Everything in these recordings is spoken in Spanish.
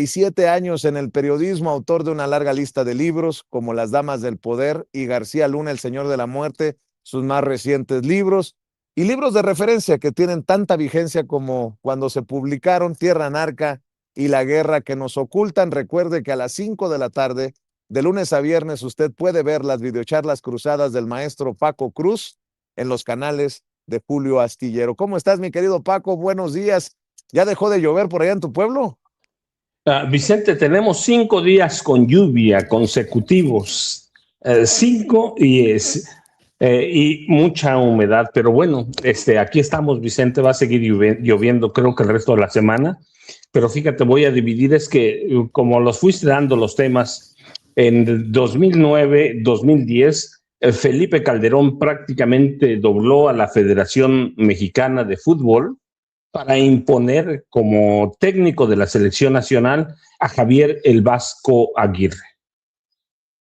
7 años en el periodismo, autor de una larga lista de libros como Las Damas del Poder y García Luna, El Señor de la Muerte, sus más recientes libros, y libros de referencia que tienen tanta vigencia como cuando se publicaron Tierra Anarca y La Guerra que nos ocultan. Recuerde que a las 5 de la tarde, de lunes a viernes, usted puede ver las videocharlas cruzadas del maestro Paco Cruz en los canales de Julio Astillero. ¿Cómo estás, mi querido Paco? Buenos días. ¿Ya dejó de llover por allá en tu pueblo? Vicente, tenemos 5 días con lluvia consecutivos, 5 y mucha humedad, pero bueno, aquí estamos, Vicente, va a seguir lloviendo creo que el resto de la semana, pero fíjate, voy a dividir, es que como los fuiste dando los temas, en 2009, 2010, Felipe Calderón prácticamente dobló a la Federación Mexicana de Fútbol para imponer como técnico de la selección nacional a Javier el Vasco Aguirre.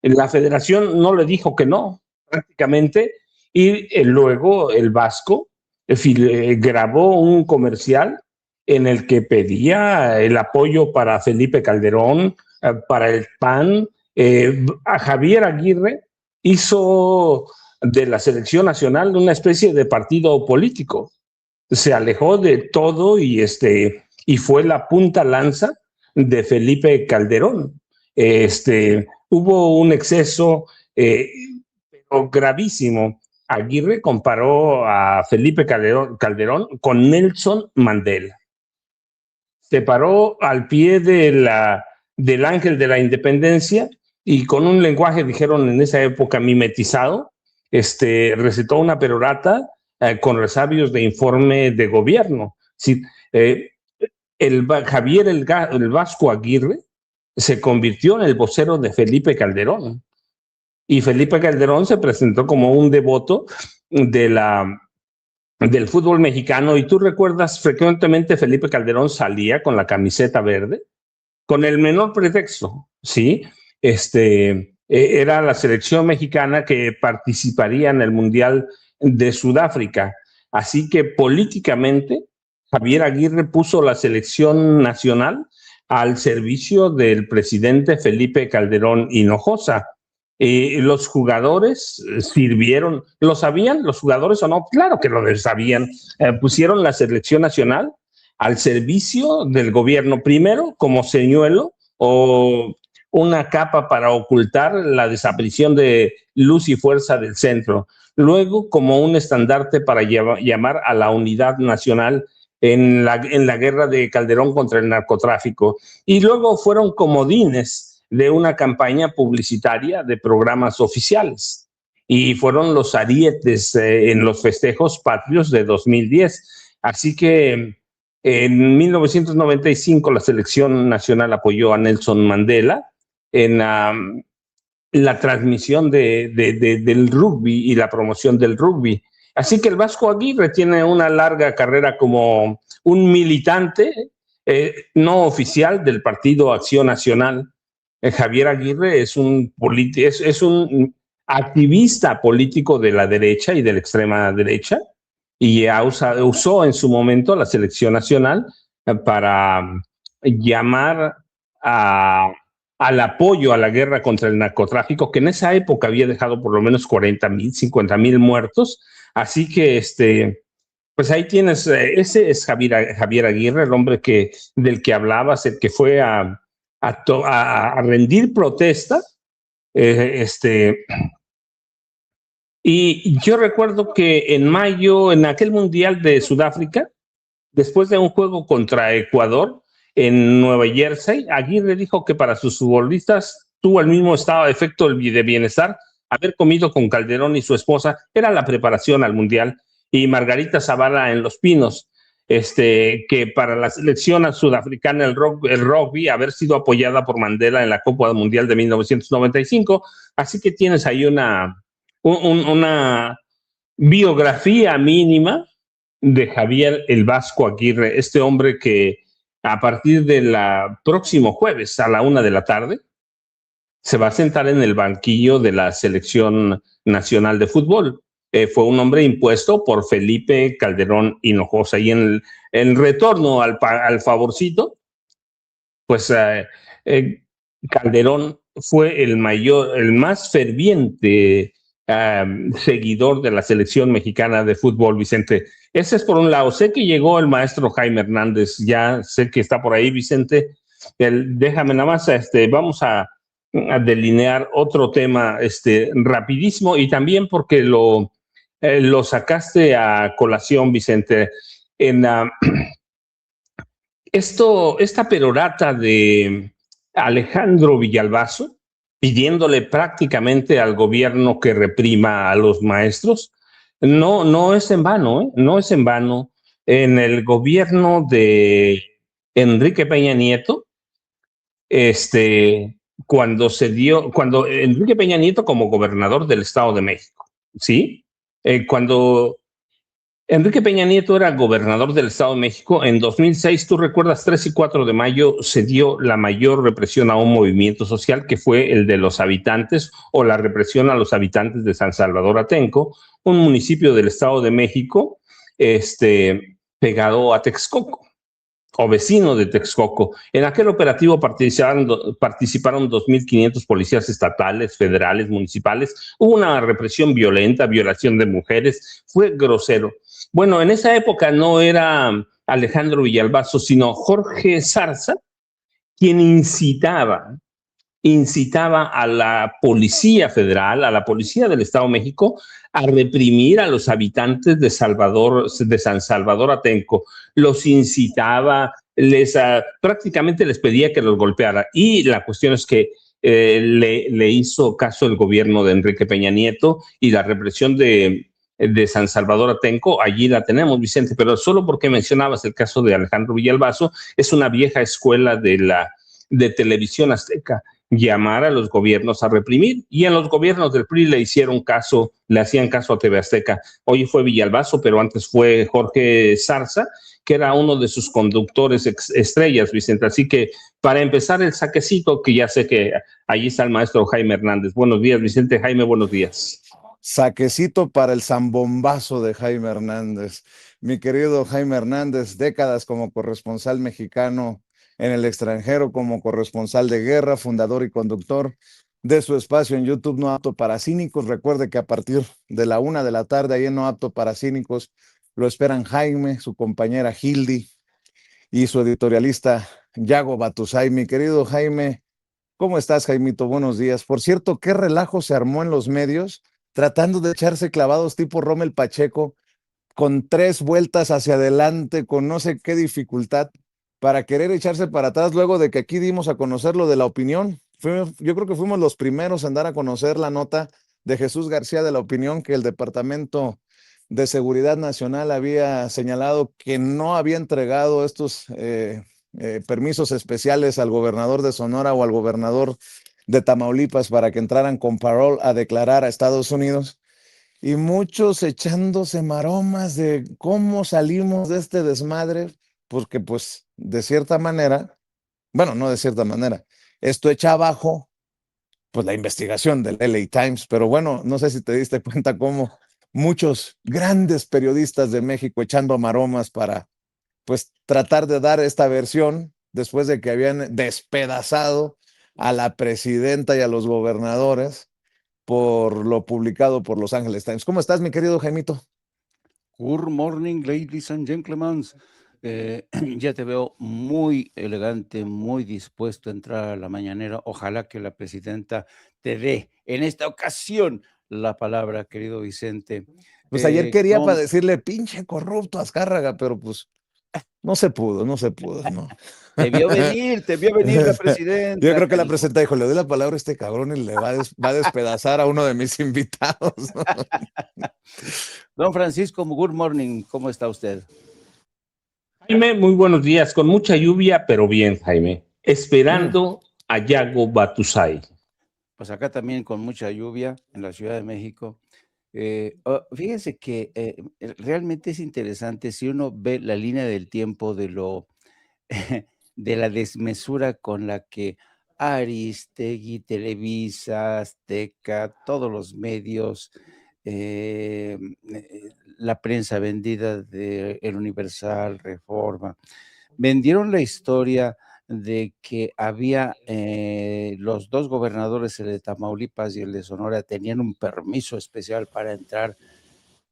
La federación no le dijo que no, prácticamente, y luego el Vasco grabó un comercial en el que pedía el apoyo para Felipe Calderón, para el PAN. A Javier Aguirre hizo de la selección nacional una especie de partido político. Se alejó de todo y fue la punta lanza de Felipe Calderón. Hubo un exceso pero gravísimo. Aguirre comparó a Felipe Calderón con Nelson Mandela. Se paró al pie del Ángel de la Independencia y con un lenguaje, dijeron en esa época, mimetizado, recitó una perorata con resabios de informe de gobierno. Sí, Javier el Vasco Aguirre se convirtió en el vocero de Felipe Calderón y Felipe Calderón se presentó como un devoto del fútbol mexicano. Y tú recuerdas, frecuentemente Felipe Calderón salía con la camiseta verde con el menor pretexto, ¿sí? Era la selección mexicana que participaría en el Mundial de Sudáfrica. Así que políticamente Javier Aguirre puso la selección nacional al servicio del presidente Felipe Calderón Hinojosa. Los jugadores sirvieron, ¿lo sabían los jugadores o no? Claro que lo sabían. Pusieron la selección nacional al servicio del gobierno, primero como señuelo o una capa para ocultar la desaparición de luz y fuerza del centro, luego como un estandarte para llamar a la unidad nacional en la guerra de Calderón contra el narcotráfico, y luego fueron comodines de una campaña publicitaria de programas oficiales, y fueron los arietes en los festejos patrios de 2010. Así que en 1995 la selección nacional apoyó a Nelson Mandela en la transmisión del rugby y la promoción del rugby. Así que el Vasco Aguirre tiene una larga carrera como un militante no oficial del Partido Acción Nacional. Javier Aguirre es un activista político de la derecha y de la extrema derecha, y usó en su momento la selección nacional para llamar al apoyo a la guerra contra el narcotráfico, que en esa época había dejado por lo menos 40,000, 50,000 muertos. Así que pues ahí tienes, ese es Javier Aguirre, el hombre del que hablabas, el que fue a rendir protesta. Y yo recuerdo que en mayo, en aquel Mundial de Sudáfrica, después de un juego contra Ecuador en Nueva Jersey, Aguirre dijo que para sus futbolistas tuvo el mismo estado de efecto de bienestar haber comido con Calderón y su esposa. Era la preparación al Mundial. Y Margarita Zavala en Los Pinos, que para la selección sudafricana el rugby haber sido apoyada por Mandela en la Copa Mundial de 1995. Así que tienes ahí una biografía mínima de Javier el Vasco Aguirre, este hombre que a partir del próximo jueves a la 1 de la tarde se va a sentar en el banquillo de la selección nacional de fútbol. Fue un hombre impuesto por Felipe Calderón Hinojosa, y en retorno al favorcito pues Calderón fue el más ferviente seguidor de la selección mexicana de fútbol, Vicente. Ese es por un lado. Sé que llegó el maestro Jaime Hernández, ya sé que está por ahí, Vicente. Déjame nada más, vamos a delinear otro tema rapidísimo y también porque lo sacaste a colación, Vicente, en esta perorata de Alejandro Villalbazo, pidiéndole prácticamente al gobierno que reprima a los maestros, no es en vano, ¿eh? No es en vano. En el gobierno de Enrique Peña Nieto, cuando Enrique Peña Nieto como gobernador del Estado de México, ¿sí? Cuando Enrique Peña Nieto era gobernador del Estado de México. En 2006, tú recuerdas, 3 y 4 de mayo se dio la mayor represión a un movimiento social que fue el de los habitantes o la represión a los habitantes de San Salvador Atenco, un municipio del Estado de México pegado a Texcoco o vecino de Texcoco. En aquel operativo participaron 2.500 policías estatales, federales, municipales. Hubo una represión violenta, violación de mujeres, fue grosero. Bueno, en esa época no era Alejandro Villalbazo, sino Jorge Zarza, quien incitaba a la Policía Federal, a la Policía del Estado de México, a reprimir a los habitantes de San Salvador Atenco. Los incitaba, prácticamente les pedía que los golpeara. Y la cuestión es que le hizo caso el gobierno de Enrique Peña Nieto y la represión de San Salvador Atenco, allí la tenemos, Vicente, pero solo porque mencionabas el caso de Alejandro Villalbazo, es una vieja escuela de televisión azteca, llamar a los gobiernos a reprimir, y en los gobiernos del PRI le hacían caso a TV Azteca. Hoy fue Villalbazo, pero antes fue Jorge Zarza, que era uno de sus conductores estrellas, Vicente. Así que para empezar el saquecito, que ya sé que allí está el maestro Jaime Hernández. Buenos días, Vicente. Jaime, buenos días. Saquecito para el zambombazo de Jaime Hernández. Mi querido Jaime Hernández, décadas como corresponsal mexicano en el extranjero, como corresponsal de guerra, fundador y conductor de su espacio en YouTube No Apto para Cínicos. Recuerde que a partir de la 1 de la tarde, ahí en No Apto para Cínicos, lo esperan Jaime, su compañera Hildy y su editorialista Yago Batusay. Mi querido Jaime, ¿cómo estás, Jaimito? Buenos días. Por cierto, qué relajo se armó en los medios tratando de echarse clavados tipo Rommel Pacheco, con 3 vueltas hacia adelante, con no sé qué dificultad, para querer echarse para atrás luego de que aquí dimos a conocer lo de la opinión. Yo creo que fuimos los primeros en dar a conocer la nota de Jesús García de la Opinión, que el Departamento de Seguridad Nacional había señalado que no había entregado estos permisos especiales al gobernador de Sonora o al gobernador de Tamaulipas para que entraran con parol a declarar a Estados Unidos. Y muchos echándose maromas de cómo salimos de este desmadre, porque pues de cierta manera, bueno, no de cierta manera, esto echa abajo pues la investigación del LA Times, pero bueno, no sé si te diste cuenta cómo muchos grandes periodistas de México echando maromas para pues tratar de dar esta versión después de que habían despedazado a la presidenta y a los gobernadores por lo publicado por Los Angeles Times. ¿Cómo estás, mi querido Jaimito? Good morning, ladies and gentlemen. Ya te veo muy elegante, muy dispuesto a entrar a la mañanera. Ojalá que la presidenta te dé en esta ocasión la palabra, querido Vicente. Pues ayer quería para Con... decirle pinche corrupto Azcárraga, pero pues no se pudo, ¿no? Te vio venir la Yo presidenta, creo que la canijo. presidenta dijo, le doy la palabra a este cabrón y le va a despedazar a uno de mis invitados. Don Francisco, good morning, ¿cómo está usted? Jaime, muy buenos días, con mucha lluvia, pero bien, Jaime. Esperando a Yago Batusay. Pues acá también con mucha lluvia en la Ciudad de México. Fíjense que realmente es interesante si uno ve la línea del tiempo de de la desmesura con la que Aristegui, Televisa, Azteca, todos los medios, la prensa vendida de El Universal, Reforma, vendieron la historia de que había los dos gobernadores, el de Tamaulipas y el de Sonora, tenían un permiso especial para entrar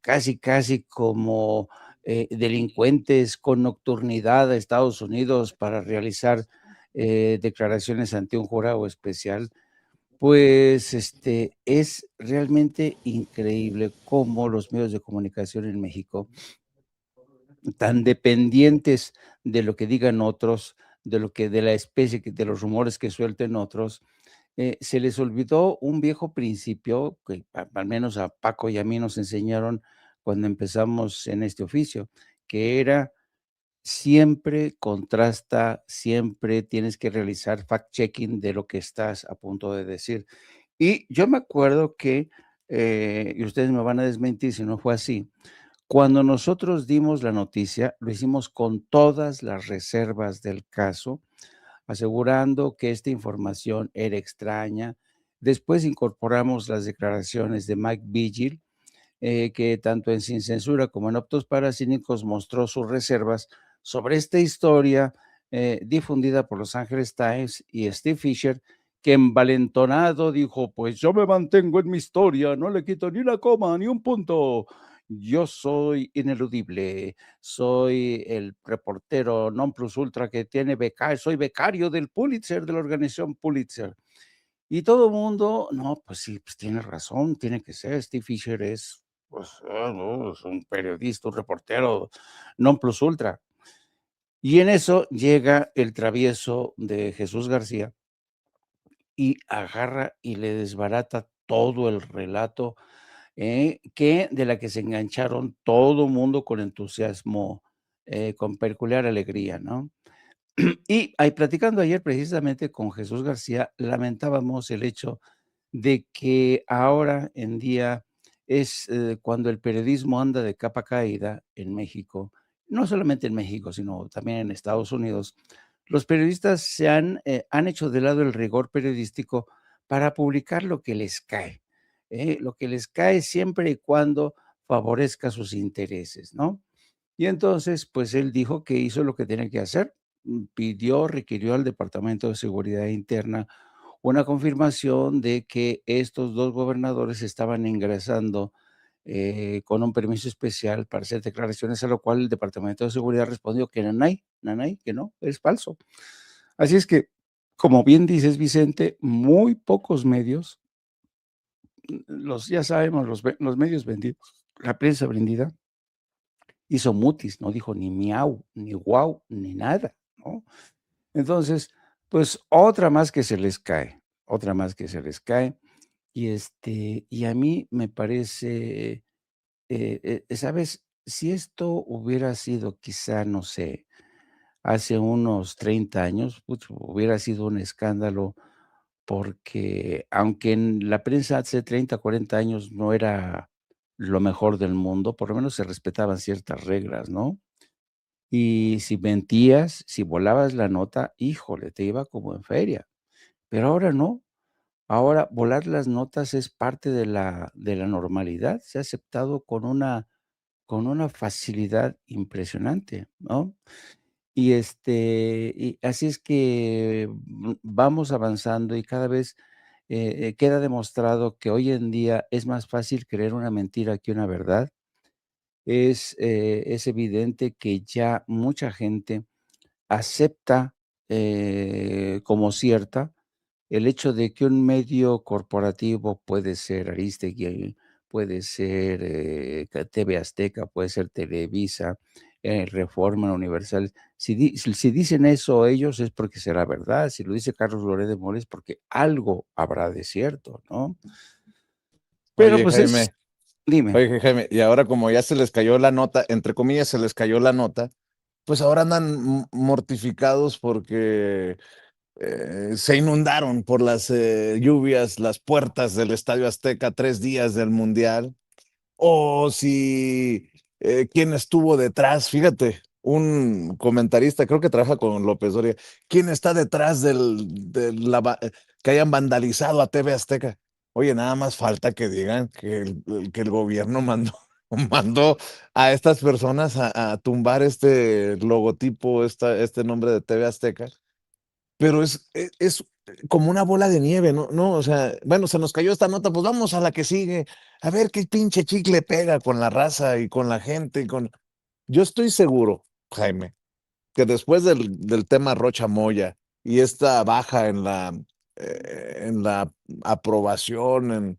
casi, casi como delincuentes con nocturnidad a Estados Unidos para realizar declaraciones ante un jurado especial. Pues es realmente increíble cómo los medios de comunicación en México, tan dependientes de lo que digan otros, de la especie, de los rumores que suelten otros, se les olvidó un viejo principio que al menos a Paco y a mí nos enseñaron cuando empezamos en este oficio, que era siempre contrasta, siempre tienes que realizar fact-checking de lo que estás a punto de decir. Y yo me acuerdo que, y ustedes me van a desmentir si no fue así, cuando nosotros dimos la noticia, lo hicimos con todas las reservas del caso, asegurando que esta información era extraña. Después incorporamos las declaraciones de Mike Vigil, que tanto en Sin Censura como en Optos Paracínicos mostró sus reservas sobre esta historia difundida por Los Angeles Times y Steve Fisher, que envalentonado dijo, pues yo me mantengo en mi historia, no le quito ni una coma, ni un punto. Yo soy ineludible, soy el reportero non plus ultra que tiene becario, soy becario del Pulitzer, de la organización Pulitzer. Y todo el mundo, no, pues sí, pues tiene razón, tiene que ser. Steve Fisher es, pues, no, es un periodista, un reportero non plus ultra. Y en eso llega el travieso de Jesús García y agarra y le desbarata todo el relato, de la que se engancharon todo mundo con entusiasmo, con peculiar alegría, ¿no? Y ahí platicando ayer precisamente con Jesús García, lamentábamos el hecho de que ahora en día es, cuando el periodismo anda de capa caída en México, no solamente en México, sino también en Estados Unidos, los periodistas han hecho de lado el rigor periodístico para publicar lo que les cae, lo que les cae siempre y cuando favorezca sus intereses, ¿no? Y entonces, pues él dijo que hizo lo que tenía que hacer, requirió al Departamento de Seguridad Interna una confirmación de que estos 2 gobernadores estaban ingresando, con un permiso especial para hacer declaraciones, a lo cual el Departamento de Seguridad respondió que nanay, nanay, que no, es falso. Así es que, como bien dices, Vicente, muy pocos medios, ya sabemos, los medios vendidos, la prensa vendida, hizo mutis, no dijo ni miau, ni guau, ni nada, ¿no? Entonces, pues otra más que se les cae, otra más que se les cae. Y a mí me parece, ¿sabes? Si esto hubiera sido quizá, no sé, hace unos 30 años, hubiera sido un escándalo, porque aunque en la prensa hace 30, 40 años no era lo mejor del mundo, por lo menos se respetaban ciertas reglas, ¿no? Y si mentías, si volabas la nota, híjole, te iba como en feria. Pero ahora no. Ahora volar las notas es parte de la normalidad. Se ha aceptado con una facilidad impresionante, ¿no? Y así es que vamos avanzando y cada vez queda demostrado que hoy en día es más fácil creer una mentira que una verdad. Es evidente que ya mucha gente acepta, como cierta el hecho de que un medio corporativo puede ser Aristegui, puede ser, TV Azteca, puede ser Televisa, Reforma, Universal. Si dicen eso ellos es porque será verdad, si lo dice Carlos Loret de Mola es porque algo habrá de cierto, ¿no? Pero, Oye, pues, es Jaime, dime. oye, Jaime, y ahora como ya se les cayó la nota, entre comillas, se les cayó la nota, pues ahora andan mortificados porque se inundaron por las lluvias las puertas del Estadio Azteca 3 días del Mundial. O si quién estuvo detrás, fíjate, un comentarista, creo que trabaja con López Doria, quién está detrás que hayan vandalizado a TV Azteca. Oye, nada más falta que digan que el gobierno mandó, mandó a estas personas a tumbar este logotipo, este nombre de TV Azteca, pero es como una bola de nieve, ¿no? No, o sea, bueno, se nos cayó esta nota, pues vamos a la que sigue, a ver qué pinche chicle pega con la raza y con la gente y con... Yo estoy seguro, Jaime, que después del tema Rocha Moya y esta baja en la aprobación,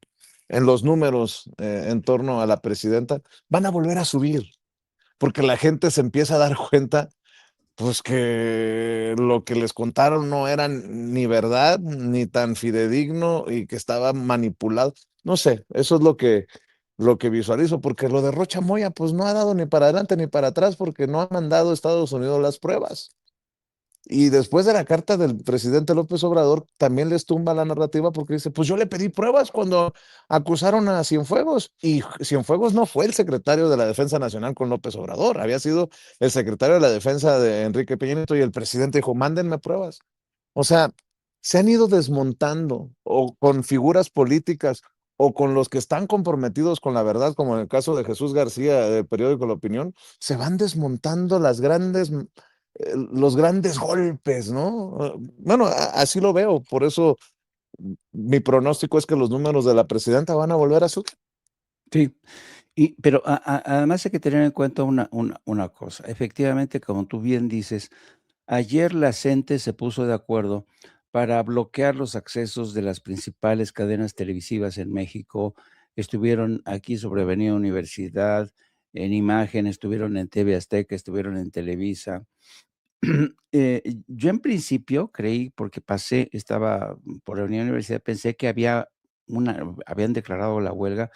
en los números en torno a la presidenta, van a volver a subir, porque la gente se empieza a dar cuenta, pues que lo que les contaron no era ni verdad, ni tan fidedigno y que estaba manipulado. No sé, eso es lo que visualizo, porque lo de Rocha Moya, pues no ha dado ni para adelante ni para atrás, porque no ha mandado a Estados Unidos las pruebas. Y después de la carta del presidente López Obrador, también les tumba la narrativa porque dice, pues yo le pedí pruebas cuando acusaron a Cienfuegos y Cienfuegos no fue el secretario de la Defensa Nacional con López Obrador, había sido el secretario de la Defensa de Enrique Peña Nieto y el presidente dijo, mándenme pruebas. O sea, se han ido desmontando o con figuras políticas o con los que están comprometidos con la verdad, como en el caso de Jesús García del periódico La Opinión, se van desmontando los grandes golpes, ¿no? Bueno, así lo veo, por eso mi pronóstico es que los números de la presidenta van a volver a subir. Sí, pero además hay que tener en cuenta una cosa. Efectivamente, como tú bien dices, ayer la CENTE se puso de acuerdo para bloquear los accesos de las principales cadenas televisivas en México. Estuvieron aquí sobre Avenida Universidad, en Imagen, estuvieron en TV Azteca, estuvieron en Televisa. Yo en principio creí, porque pasé, estaba por la Avenida Universidad, pensé que habían declarado la huelga,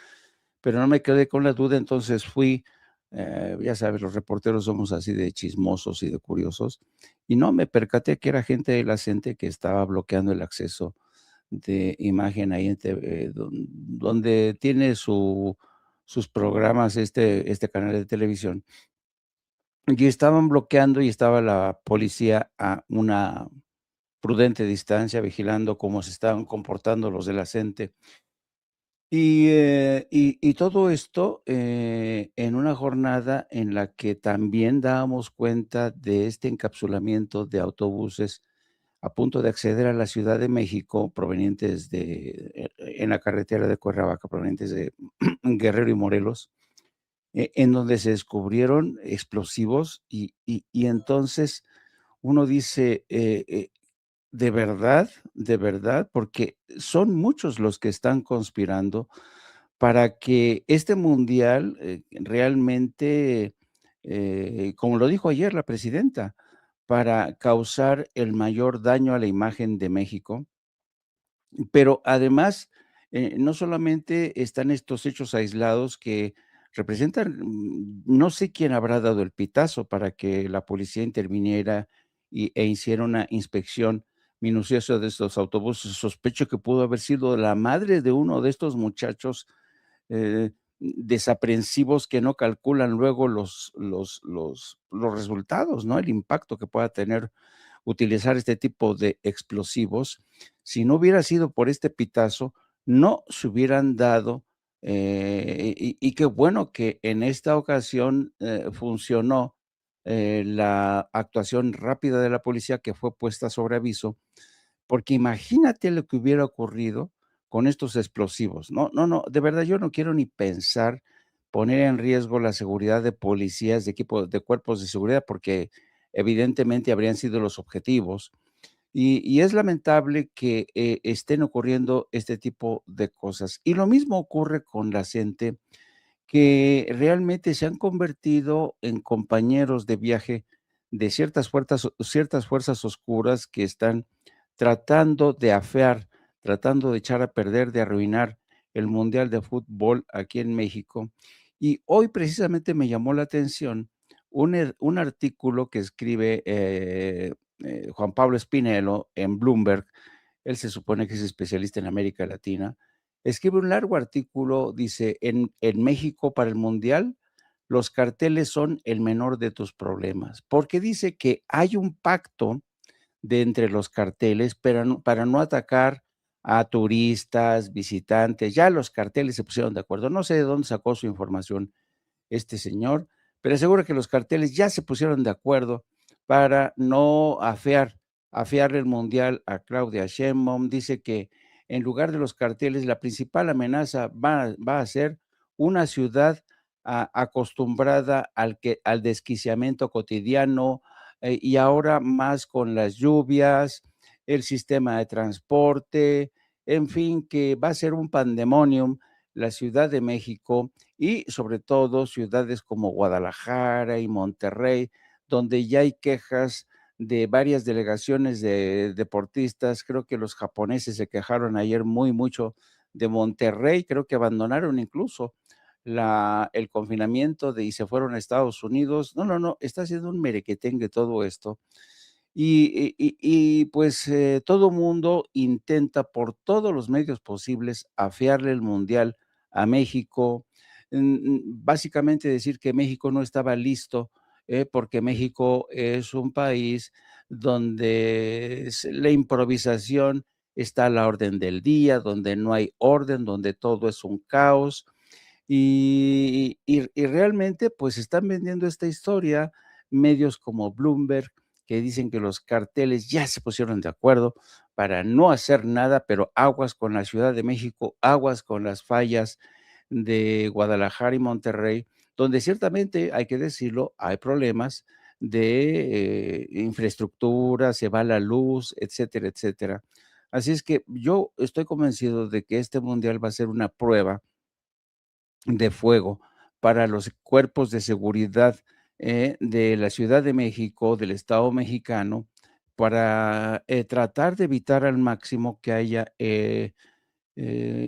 pero no me quedé con la duda, entonces fui, ya sabes, los reporteros somos así de chismosos y de curiosos, y no, me percaté que era gente de la CENTE que estaba bloqueando el acceso de Imagen ahí en donde tiene sus programas este canal de televisión, y estaban bloqueando y estaba la policía a una prudente distancia vigilando cómo se estaban comportando los de la CENTE. Y todo esto, en una jornada en la que también dábamos cuenta de este encapsulamiento de autobuses a punto de acceder a la Ciudad de México, provenientes en la carretera de Cuernavaca, provenientes de Guerrero y Morelos, en donde se descubrieron explosivos y entonces uno dice, de verdad, porque son muchos los que están conspirando para que este mundial, realmente, como lo dijo ayer la presidenta, para causar el mayor daño a la imagen de México. Pero además, no solamente están estos hechos aislados que representan, no sé quién habrá dado el pitazo para que la policía interviniera e hiciera una inspección minuciosa de estos autobuses. Sospecho que pudo haber sido la madre de uno de estos muchachos desaprensivos que no calculan luego los resultados, ¿no? El impacto que pueda tener utilizar este tipo de explosivos. Si no hubiera sido por este pitazo, no se hubieran dado, y qué bueno que en esta ocasión, funcionó, la actuación rápida de la policía que fue puesta sobre aviso, porque imagínate lo que hubiera ocurrido con estos explosivos. No, no, no, de verdad yo no quiero ni pensar poner en riesgo la seguridad de policías, de equipos, de cuerpos de seguridad, porque evidentemente habrían sido los objetivos. Y es lamentable que estén ocurriendo este tipo de cosas. Y lo mismo ocurre con la gente que realmente se han convertido en compañeros de viaje de ciertas fuerzas oscuras que están tratando de afear, tratando de echar a perder, de arruinar el Mundial de Fútbol aquí en México. Y hoy precisamente me llamó la atención un artículo que escribe Juan Pablo Espinelo en Bloomberg. Él se supone que es especialista en América Latina. Escribe un largo artículo, dice, en México para el Mundial, los carteles son el menor de tus problemas, porque dice que hay un pacto de entre los carteles, pero para no atacar a turistas, visitantes. Ya los carteles se pusieron de acuerdo. No sé de dónde sacó su información este señor, pero asegura que los carteles ya se pusieron de acuerdo para no afear afiarle el mundial a Claudia Sheinbaum. Dice que en lugar de los carteles, la principal amenaza va a ser una ciudad acostumbrada al desquiciamiento cotidiano, y ahora más con las lluvias, el sistema de transporte, en fin, que va a ser un pandemonium la Ciudad de México y sobre todo ciudades como Guadalajara y Monterrey, donde ya hay quejas de varias delegaciones de deportistas. Creo que los japoneses se quejaron ayer mucho de Monterrey, creo que abandonaron incluso el confinamiento y se fueron a Estados Unidos. No, está siendo un merequetengue todo esto. Pues todo mundo intenta por todos los medios posibles afiarle el mundial a México, básicamente decir que México no estaba listo, porque México es un país donde la improvisación está a la orden del día, donde no hay orden, donde todo es un caos. Y realmente, pues, están vendiendo esta historia, medios como Bloomberg, que dicen que los carteles ya se pusieron de acuerdo para no hacer nada, pero aguas con la Ciudad de México, aguas con las fallas de Guadalajara y Monterrey, donde ciertamente, hay que decirlo, hay problemas de, infraestructura, se va la luz, etcétera, etcétera. Así es que yo estoy convencido de que este mundial va a ser una prueba de fuego para los cuerpos de seguridad, de la Ciudad de México, del Estado mexicano, para tratar de evitar al máximo que haya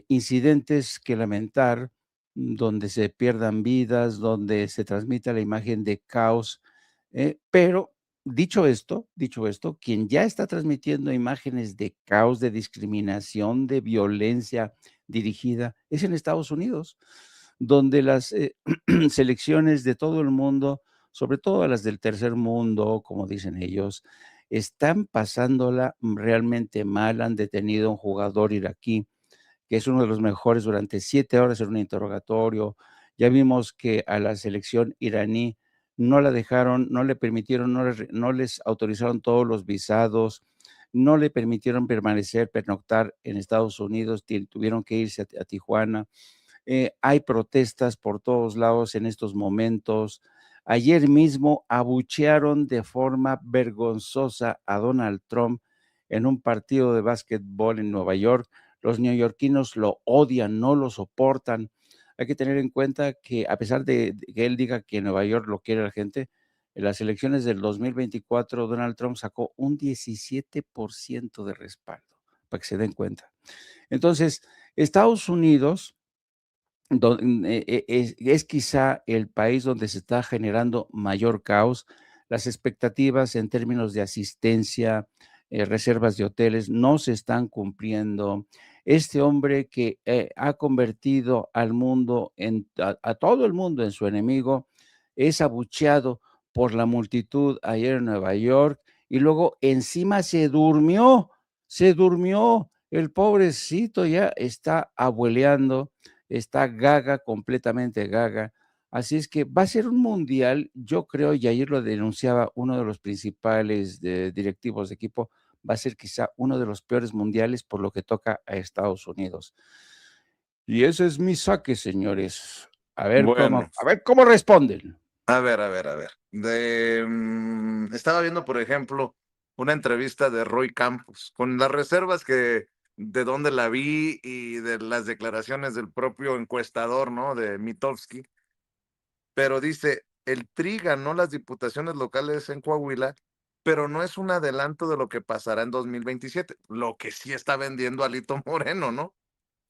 incidentes que lamentar, donde se pierdan vidas, donde se transmita la imagen de caos. Pero dicho esto, quien ya está transmitiendo imágenes de caos, de discriminación, de violencia dirigida, es en Estados Unidos, donde las selecciones de todo el mundo, sobre todo las del tercer mundo, como dicen ellos, están pasándola realmente mal. Han detenido a un jugador iraquí que es uno de los mejores durante 7 horas en un interrogatorio. Ya vimos que a la selección iraní no la dejaron, no le permitieron, no les autorizaron todos los visados, no le permitieron permanecer, pernoctar en Estados Unidos, tuvieron que irse a Tijuana. Hay protestas por todos lados en estos momentos. Ayer mismo abuchearon de forma vergonzosa a Donald Trump en un partido de básquetbol en Nueva York. Los neoyorquinos lo odian, no lo soportan. Hay que tener en cuenta que a pesar de que él diga que en Nueva York lo quiere la gente, en las elecciones del 2024 Donald Trump sacó un 17% de respaldo, para que se den cuenta. Entonces, Estados Unidos es quizá el país donde se está generando mayor caos. Las expectativas en términos de asistencia, reservas de hoteles no se están cumpliendo. Este hombre que ha convertido al mundo, a todo el mundo en su enemigo, es abucheado por la multitud ayer en Nueva York y luego encima se durmió. El pobrecito ya está abueleando, está gaga, completamente gaga. Así es que va a ser un mundial, yo creo, y ayer lo denunciaba uno de los principales directivos de equipo, va a ser quizá uno de los peores mundiales por lo que toca a Estados Unidos. Y ese es mi saque, señores. Bueno, A ver cómo responden. a ver, a ver, a ver. Estaba viendo, por ejemplo, una entrevista de Roy Campos, con las reservas de dónde la vi y de las declaraciones del propio encuestador, ¿no? De Mitofsky, pero dice, el PRI ganó las diputaciones locales en Coahuila, pero no es un adelanto de lo que pasará en 2027, lo que sí está vendiendo Alito Moreno, ¿no?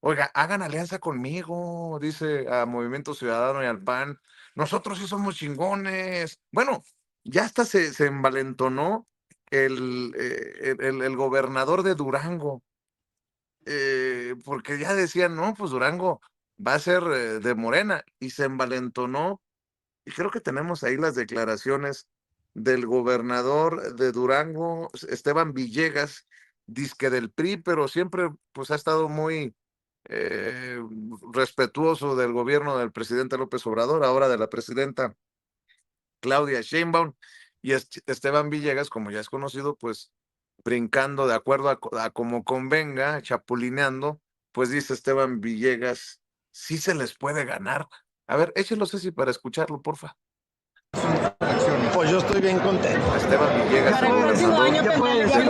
Oiga, hagan alianza conmigo, dice a Movimiento Ciudadano y al PAN. Nosotros sí somos chingones. Bueno, ya hasta se envalentonó el gobernador de Durango, porque ya decían, no, pues Durango va a ser de Morena, y se envalentonó. Y creo que tenemos ahí las declaraciones del gobernador de Durango, Esteban Villegas, disque del PRI, pero siempre pues ha estado muy eh, respetuoso del gobierno del presidente López Obrador, ahora de la presidenta Claudia Sheinbaum, y Esteban Villegas, como ya es conocido, pues brincando de acuerdo a como convenga, chapulineando, pues dice Esteban Villegas, sí se les puede ganar. A ver, échelo, Ceci, para escucharlo, porfa. Pues yo estoy bien contento. Esteban Villegas, Para el próximo año Ya puede decir,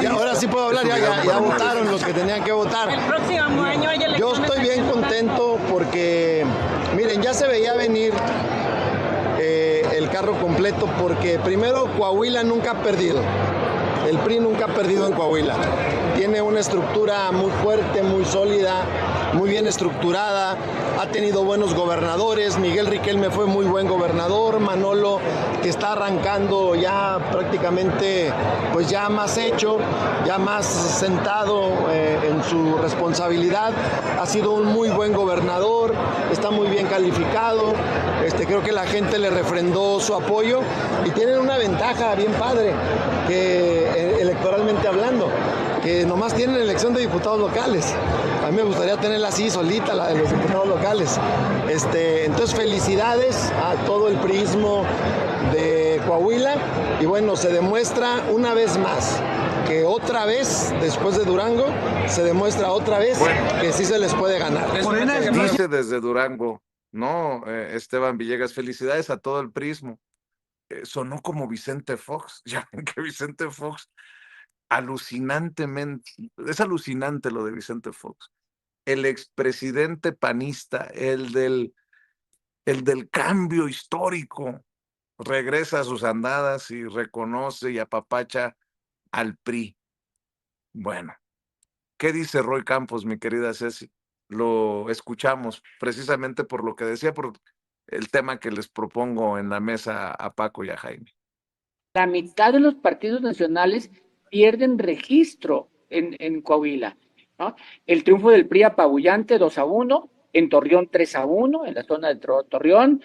ahora sí puedo hablar, ya votaron los que tenían que votar. El próximo año hay elecciones. Yo estoy bien contento porque, miren, ya se veía venir el carro completo porque primero Coahuila nunca ha perdido. El PRI nunca ha perdido en Coahuila. Tiene una estructura muy fuerte, muy sólida, muy bien estructurada. Ha tenido buenos gobernadores. Miguel Riquelme fue muy buen gobernador. Manolo, que está arrancando ya prácticamente, pues ya más hecho, ya más sentado en su responsabilidad. Ha sido un muy buen gobernador. Está muy bien calificado. Creo que la gente le refrendó su apoyo y tienen una ventaja bien padre, que electoralmente hablando, que nomás tienen elección de diputados locales. A mí me gustaría tenerla así, solita, la de los diputados locales. Entonces, felicidades a todo el priismo de Coahuila. Y bueno, se demuestra una vez más que otra vez, después de Durango, se demuestra otra vez que sí se les puede ganar. Dice desde Durango, ¿no? Esteban Villegas, felicidades a todo el prismo. Sonó como Vicente Fox. Ya ven que Vicente Fox, alucinantemente, es alucinante lo de Vicente Fox. El expresidente panista, el del cambio histórico, regresa a sus andadas y reconoce y apapacha al PRI. Bueno, ¿qué dice Roy Campos, mi querida Ceci? Lo escuchamos precisamente por lo que decía, por el tema que les propongo en la mesa a Paco y a Jaime. La mitad de los partidos nacionales pierden registro en Coahuila, ¿no? El triunfo del PRI apabullante 2-1, en Torreón 3-1, en la zona de Torreón.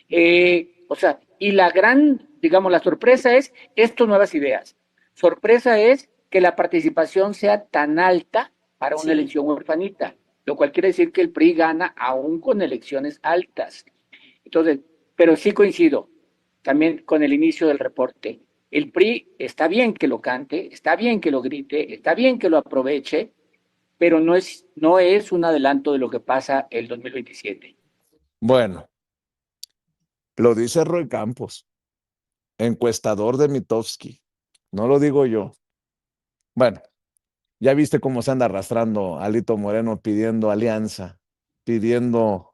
Y la gran, digamos, la sorpresa es estas nuevas ideas. Sorpresa es que la participación sea tan alta para una elección huerfanita, lo cual quiere decir que el PRI gana aún con elecciones altas. Entonces, pero sí coincido también con el inicio del reporte. El PRI está bien que lo cante, está bien que lo grite, está bien que lo aproveche, pero no es un adelanto de lo que pasa el 2027. Bueno, lo dice Roy Campos, encuestador de Mitofsky, no lo digo yo. Bueno, ya viste cómo se anda arrastrando Alito Moreno pidiendo alianza, pidiendo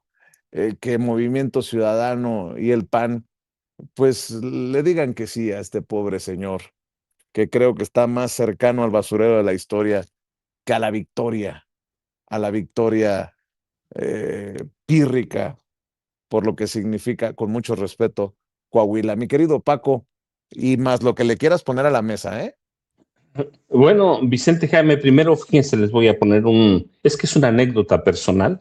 que Movimiento Ciudadano y el PAN pues le digan que sí a este pobre señor, que creo que está más cercano al basurero de la historia que a la victoria pírrica, por lo que significa, con mucho respeto, Coahuila. Mi querido Paco, y más lo que le quieras poner a la mesa, ¿eh? Bueno, Vicente Jaime, primero, fíjense, les voy a poner es una anécdota personal.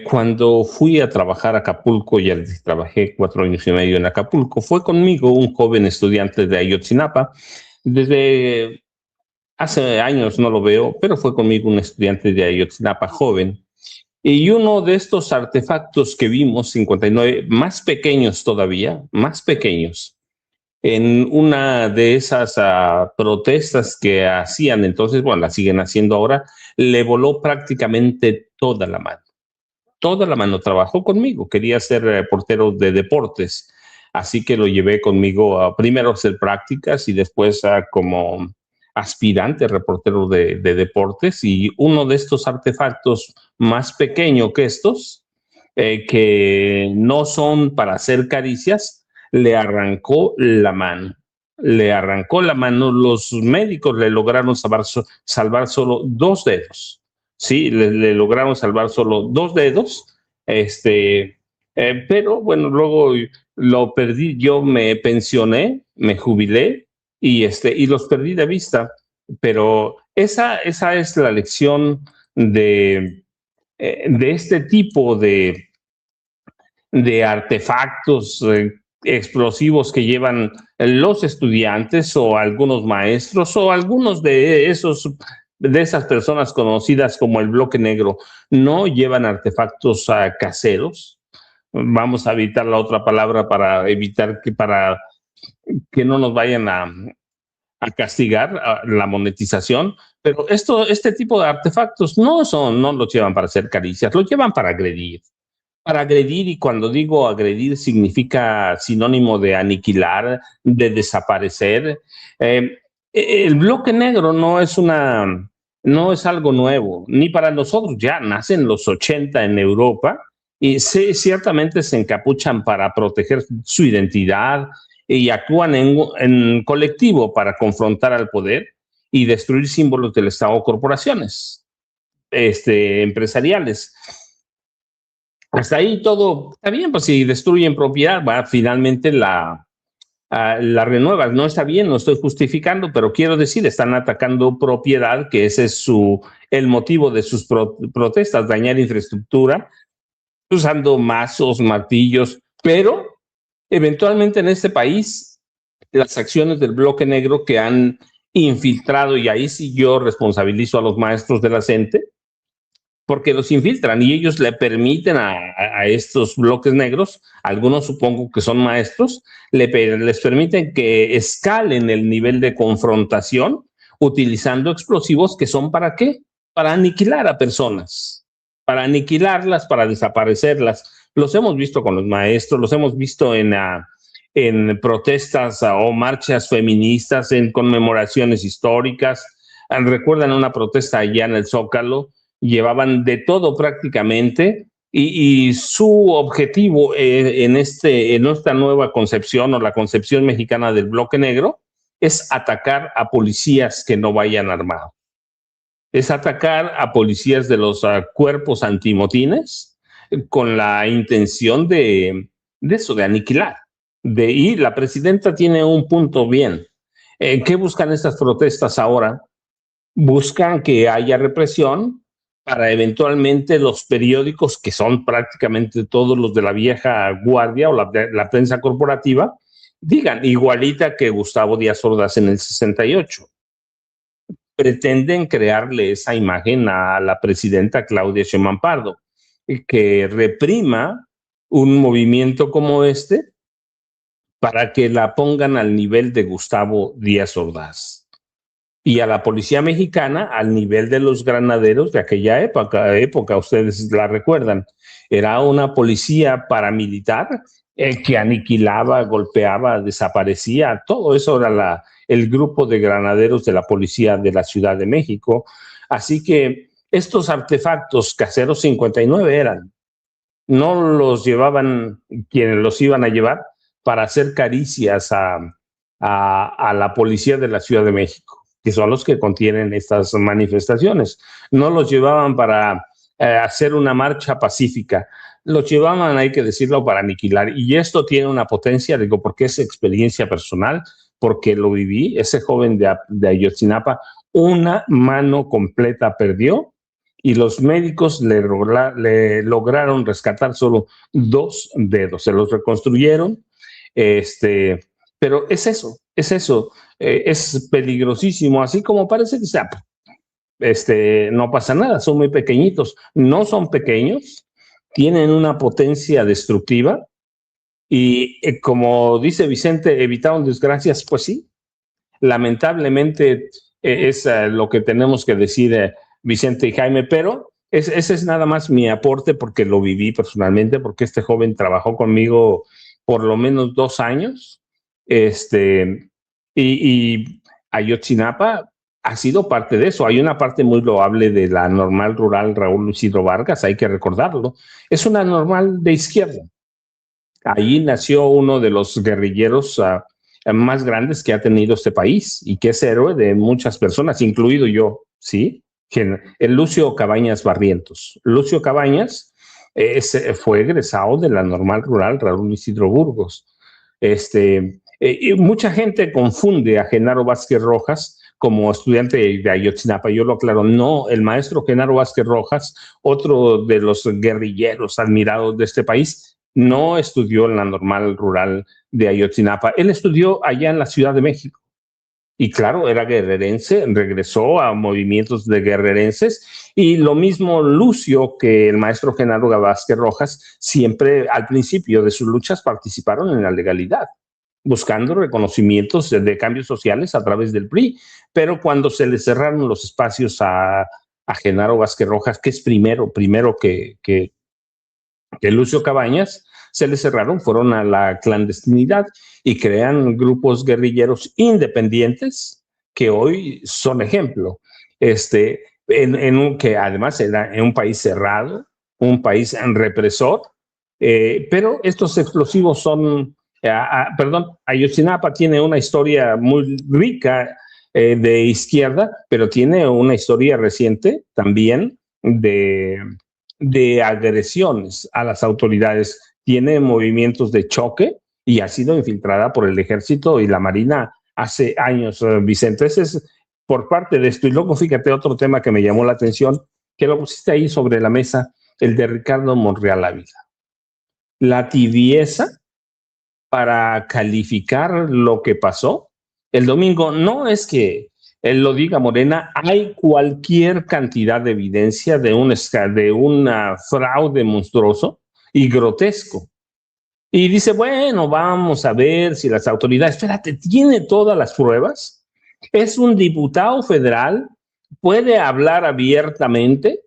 Cuando fui a trabajar a Acapulco, ya trabajé 4 años y medio en Acapulco, fue conmigo un joven estudiante de Ayotzinapa. Desde hace años no lo veo, pero fue conmigo un estudiante de Ayotzinapa joven. Y uno de estos artefactos que vimos, 59, más pequeños todavía, más pequeños, en una de esas protestas que hacían entonces, bueno, la siguen haciendo ahora, le voló prácticamente toda la mano. Toda la mano. Trabajó conmigo, quería ser reportero de deportes, así que lo llevé conmigo primero a hacer prácticas y después como aspirante reportero de deportes, y uno de estos artefactos más pequeño que estos, que no son para hacer caricias, le arrancó la mano. Le arrancó la mano. Los médicos le lograron salvar solo 2 dedos. Sí, le lograron salvar solo 2 dedos, pero bueno, luego lo perdí, yo me pensioné, me jubilé y los perdí de vista, pero esa es la lección de este tipo de artefactos explosivos que llevan los estudiantes o algunos maestros o algunos de esas personas conocidas como el bloque negro. No llevan artefactos caseros. Vamos a evitar la otra palabra para evitar que no nos vayan a castigar la monetización, pero este tipo de artefactos no los llevan para hacer caricias, los llevan para agredir. Para agredir, y cuando digo agredir significa sinónimo de aniquilar, de desaparecer. El bloque negro no es algo nuevo, ni para nosotros, ya nace en los 80 en Europa, y ciertamente se encapuchan para proteger su identidad y actúan en colectivo para confrontar al poder y destruir símbolos del Estado o corporaciones empresariales. Hasta ahí todo está bien, pues si destruyen propiedad, finalmente la renuevas. No está bien, no estoy justificando, pero quiero decir, están atacando propiedad, que ese es el motivo de sus protestas, dañar infraestructura, usando mazos, martillos, pero eventualmente en este país las acciones del bloque negro que han infiltrado, y ahí sí yo responsabilizo a los maestros de la CENTE, porque los infiltran y ellos le permiten a estos bloques negros, algunos supongo que son maestros, les permiten que escalen el nivel de confrontación utilizando explosivos que son ¿para qué? Para aniquilar a personas, para aniquilarlas, para desaparecerlas. Los hemos visto con los maestros, los hemos visto en protestas o marchas feministas, en conmemoraciones históricas. Recuerdan una protesta allá en el Zócalo, llevaban de todo prácticamente, y su objetivo en esta nueva concepción o la concepción mexicana del bloque negro es atacar a policías que no vayan armados. Es atacar a policías de los cuerpos antimotines con la intención de aniquilar. Y la presidenta tiene un punto bien. ¿Qué buscan estas protestas ahora? Buscan que haya represión para eventualmente los periódicos, que son prácticamente todos los de la vieja guardia o la prensa corporativa, digan, igualita que Gustavo Díaz Ordaz en el 68. Pretenden crearle esa imagen a la presidenta Claudia Sheinbaum Pardo, que reprima un movimiento como este para que la pongan al nivel de Gustavo Díaz Ordaz. Y a la policía mexicana al nivel de los granaderos de aquella época, ustedes la recuerdan. Era una policía paramilitar que aniquilaba, golpeaba, desaparecía. Todo eso era el grupo de granaderos de la policía de la Ciudad de México. Así que estos artefactos caseros 59 eran. No los llevaban quienes los iban a llevar para hacer caricias a la policía de la Ciudad de México, que son los que contienen estas manifestaciones. No los llevaban para hacer una marcha pacífica, los llevaban, hay que decirlo, para aniquilar. Y esto tiene una potencia, digo, porque es experiencia personal, porque lo viví. Ese joven de Ayotzinapa, una mano completa perdió, y los médicos le lograron rescatar solo 2 dedos, se los reconstruyeron. Pero es eso, es peligrosísimo, así como parece que no pasa nada, son muy pequeñitos. No son pequeños, tienen una potencia destructiva, y como dice Vicente, evitaron desgracias, pues sí, lamentablemente es lo que tenemos que decir Vicente y Jaime, pero ese es nada más mi aporte, porque lo viví personalmente, porque este joven trabajó conmigo por lo menos 2 años, y Ayotzinapa ha sido parte de eso. Hay una parte muy loable de la normal rural Raúl Isidro Vargas, hay que recordarlo. Es una normal de izquierda. Ahí nació uno de los guerrilleros más grandes que ha tenido este país, y que es héroe de muchas personas, incluido yo, ¿sí? El Lucio Cabañas Barrientos. Lucio Cabañas fue egresado de la normal rural Raúl Isidro Burgos. Y mucha gente confunde a Genaro Vázquez Rojas como estudiante de Ayotzinapa. Yo lo aclaro, no, el maestro Genaro Vázquez Rojas, otro de los guerrilleros admirados de este país, no estudió en la normal rural de Ayotzinapa. Él estudió allá en la Ciudad de México. Y claro, era guerrerense, regresó a movimientos de guerrerenses, y lo mismo Lucio que el maestro Genaro Vázquez Rojas, siempre al principio de sus luchas participaron en la legalidad. buscando reconocimientos de cambios sociales a través del PRI. Pero cuando se le cerraron los espacios a Genaro Vázquez Rojas, que es primero que Lucio Cabañas, se le cerraron, fueron a la clandestinidad y crean grupos guerrilleros independientes que hoy son ejemplo. Que además era en un país cerrado, un país represor, pero estos explosivos son, Ayotzinapa tiene una historia muy rica de izquierda, pero tiene una historia reciente también de agresiones a las autoridades, tiene movimientos de choque y ha sido infiltrada por el ejército y la marina hace años, Vicente. Ese es por parte de esto. Y luego fíjate otro tema que me llamó la atención, que lo pusiste ahí sobre la mesa, el de Ricardo Monreal Ávila. La tibieza para calificar lo que pasó el domingo. No es que él lo diga Morena, hay cualquier cantidad de evidencia de un fraude monstruoso y grotesco. Y dice, bueno, vamos a ver si las autoridades, espérate, tiene todas las pruebas, es un diputado federal, puede hablar abiertamente,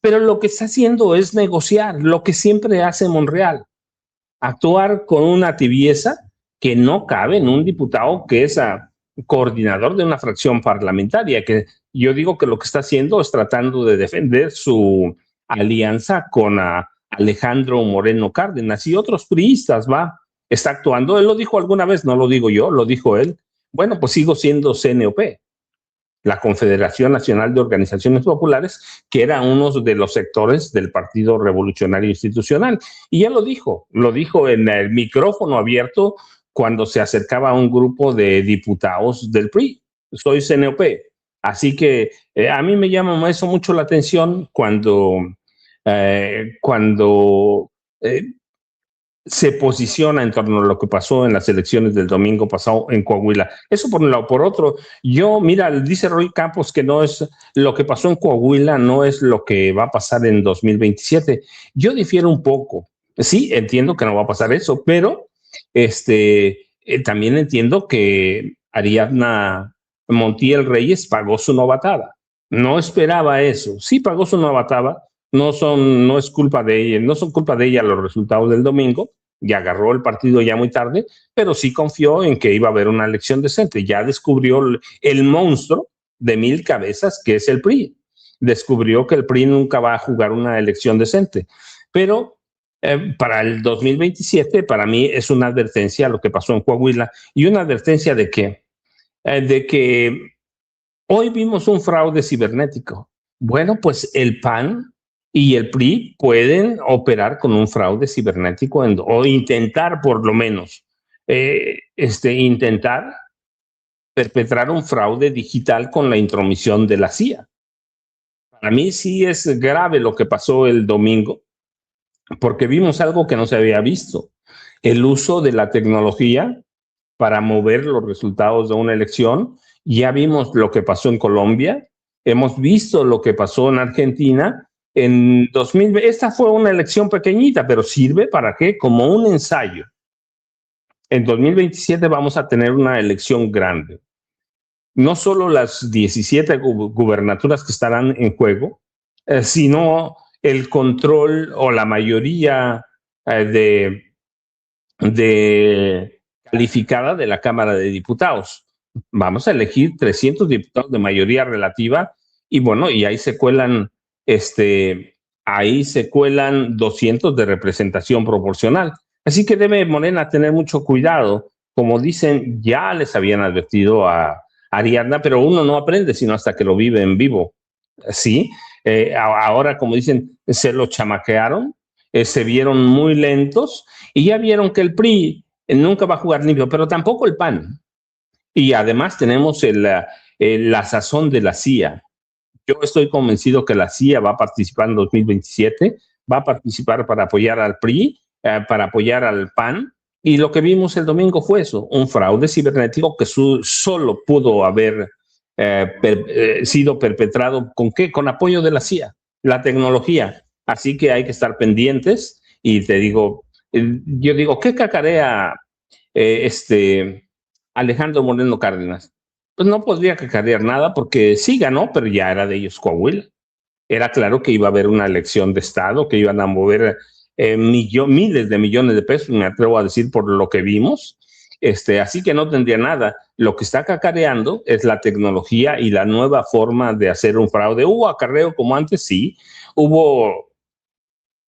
pero lo que está haciendo es negociar, lo que siempre hace Monreal, actuar con una tibieza que no cabe en un diputado que es coordinador de una fracción parlamentaria, que yo digo que lo que está haciendo es tratando de defender su alianza con Alejandro Moreno Cárdenas y otros priistas, está actuando. Él lo dijo alguna vez, no lo digo yo, lo dijo él. Bueno, pues sigo siendo CNOP, la Confederación Nacional de Organizaciones Populares, que era uno de los sectores del Partido Revolucionario Institucional. Y ya lo dijo en el micrófono abierto cuando se acercaba a un grupo de diputados del PRI. Soy CNOP. Así que a mí me llama eso mucho la atención cuando se posiciona en torno a lo que pasó en las elecciones del domingo pasado en Coahuila. Eso por un lado. Por otro, mira, dice Roy Campos que no es lo que pasó en Coahuila, no es lo que va a pasar en 2027. Yo difiero un poco. Sí, entiendo que no va a pasar eso, pero también entiendo que Ariadna Montiel Reyes pagó su novatada. No esperaba eso. Sí pagó su novatada. No es culpa de ella, no son culpa de ella los resultados del domingo, y agarró el partido ya muy tarde, pero sí confió en que iba a haber una elección decente. Ya descubrió el monstruo de 1000 cabezas que es el PRI. Descubrió que el PRI nunca va a jugar una elección decente. Pero para el 2027, para mí es una advertencia a lo que pasó en Coahuila, y una advertencia de que hoy vimos un fraude cibernético. Bueno, pues el PAN y el PRI pueden operar con un fraude cibernético o intentar, por lo menos, intentar perpetrar un fraude digital con la intromisión de la CIA. Para mí sí es grave lo que pasó el domingo, porque vimos algo que no se había visto: el uso de la tecnología para mover los resultados de una elección. Ya vimos lo que pasó en Colombia, hemos visto lo que pasó en Argentina. En 2020, esta fue una elección pequeñita, pero sirve para qué, como un ensayo. En 2027 vamos a tener una elección grande. No solo las 17 gubernaturas que estarán en juego, sino el control o la mayoría calificada de la Cámara de Diputados. Vamos a elegir 300 diputados de mayoría relativa y bueno, y ahí se cuelan 200 de representación proporcional. Así que debe Morena tener mucho cuidado. Como dicen, ya les habían advertido a Ariadna, pero uno no aprende sino hasta que lo vive en vivo. Sí, ahora, como dicen, se lo chamaquearon, se vieron muy lentos y ya vieron que el PRI nunca va a jugar limpio, pero tampoco el PAN. Y además tenemos la sazón de la CIA. Yo estoy convencido que la CIA va a participar en 2027, va a participar para apoyar al PRI, para apoyar al PAN, y lo que vimos el domingo fue eso, un fraude cibernético que solo pudo haber sido perpetrado ¿con qué? Con apoyo de la CIA, la tecnología. Así que hay que estar pendientes y te digo, yo digo, ¿qué cacarea Alejandro Moreno Cárdenas. Pues no podría cacarear nada porque sí ganó, pero ya era de ellos Coahuila. Era claro que iba a haber una elección de Estado, que iban a mover miles de millones de pesos, me atrevo a decir por lo que vimos. Así que no tendría nada. Lo que está cacareando es la tecnología y la nueva forma de hacer un fraude. ¿Hubo acarreo como antes? Sí. ¿Hubo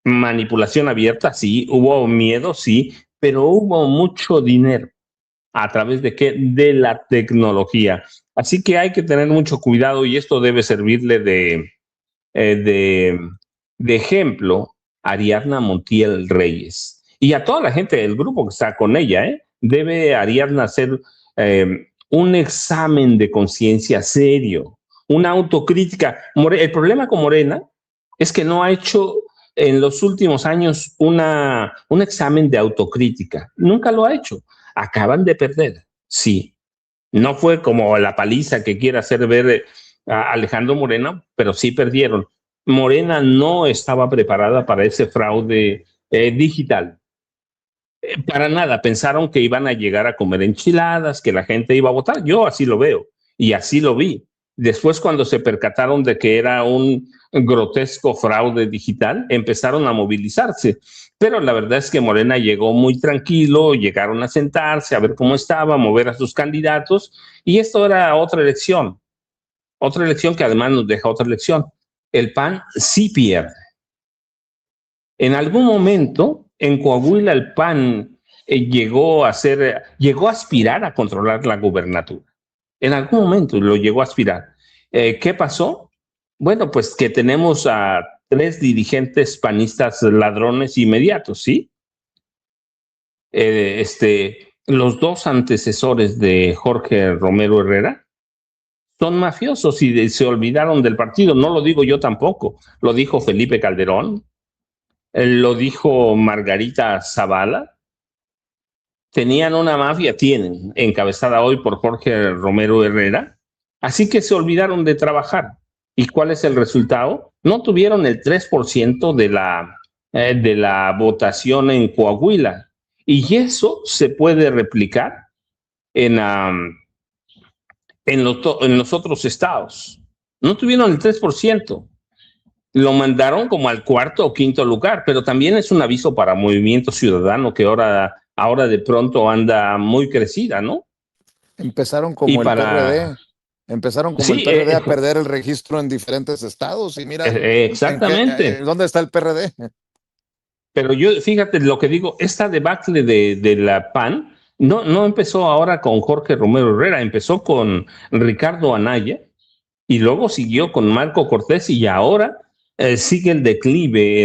manipulación abierta? Sí. ¿Hubo miedo? Sí. Pero hubo mucho dinero. ¿A través de qué? De la tecnología. Así que hay que tener mucho cuidado y esto debe servirle de ejemplo a Ariadna Montiel Reyes y a toda la gente del grupo que está con ella. Debe Ariadna hacer un examen de conciencia serio, una autocrítica. El problema con Morena es que no ha hecho en los últimos años un examen de autocrítica. Nunca lo ha hecho. Acaban de perder, sí. No fue como la paliza que quiere hacer ver a Alejandro Moreno, pero sí perdieron. Morena no estaba preparada para ese fraude digital. Para nada, pensaron que iban a llegar a comer enchiladas, que la gente iba a votar. Yo así lo veo y así lo vi. Después, cuando se percataron de que era un grotesco fraude digital, empezaron a movilizarse. Pero la verdad es que Morena llegó muy tranquilo, llegaron a sentarse, a ver cómo estaba, a mover a sus candidatos, y esto era otra elección que además nos deja otra lección. El PAN sí pierde. En algún momento, en Coahuila, el PAN llegó a aspirar a controlar la gubernatura. En algún momento lo llegó a aspirar. ¿Qué pasó? Bueno, pues que tenemos a 3 dirigentes panistas ladrones inmediatos, ¿sí? Los 2 antecesores de Jorge Romero Herrera son mafiosos y se olvidaron del partido. No lo digo yo tampoco, lo dijo Felipe Calderón, lo dijo Margarita Zavala. Tenían una mafia, tienen, encabezada hoy por Jorge Romero Herrera, así que se olvidaron de trabajar. ¿Y cuál es el resultado? No tuvieron el 3% de la votación en Coahuila. Y eso se puede replicar en los otros estados. No tuvieron el 3%. Lo mandaron como al 4º o 5º lugar, pero también es un aviso para Movimiento Ciudadano que ahora de pronto anda muy crecida, ¿no? Empezaron como el PRD. Empezaron como el PRD a perder el registro en diferentes estados y mira. Exactamente. ¿Dónde está el PRD? Pero yo, fíjate lo que digo, esta debacle de la PAN no empezó ahora con Jorge Romero Herrera, empezó con Ricardo Anaya y luego siguió con Marco Cortés y ahora sigue el declive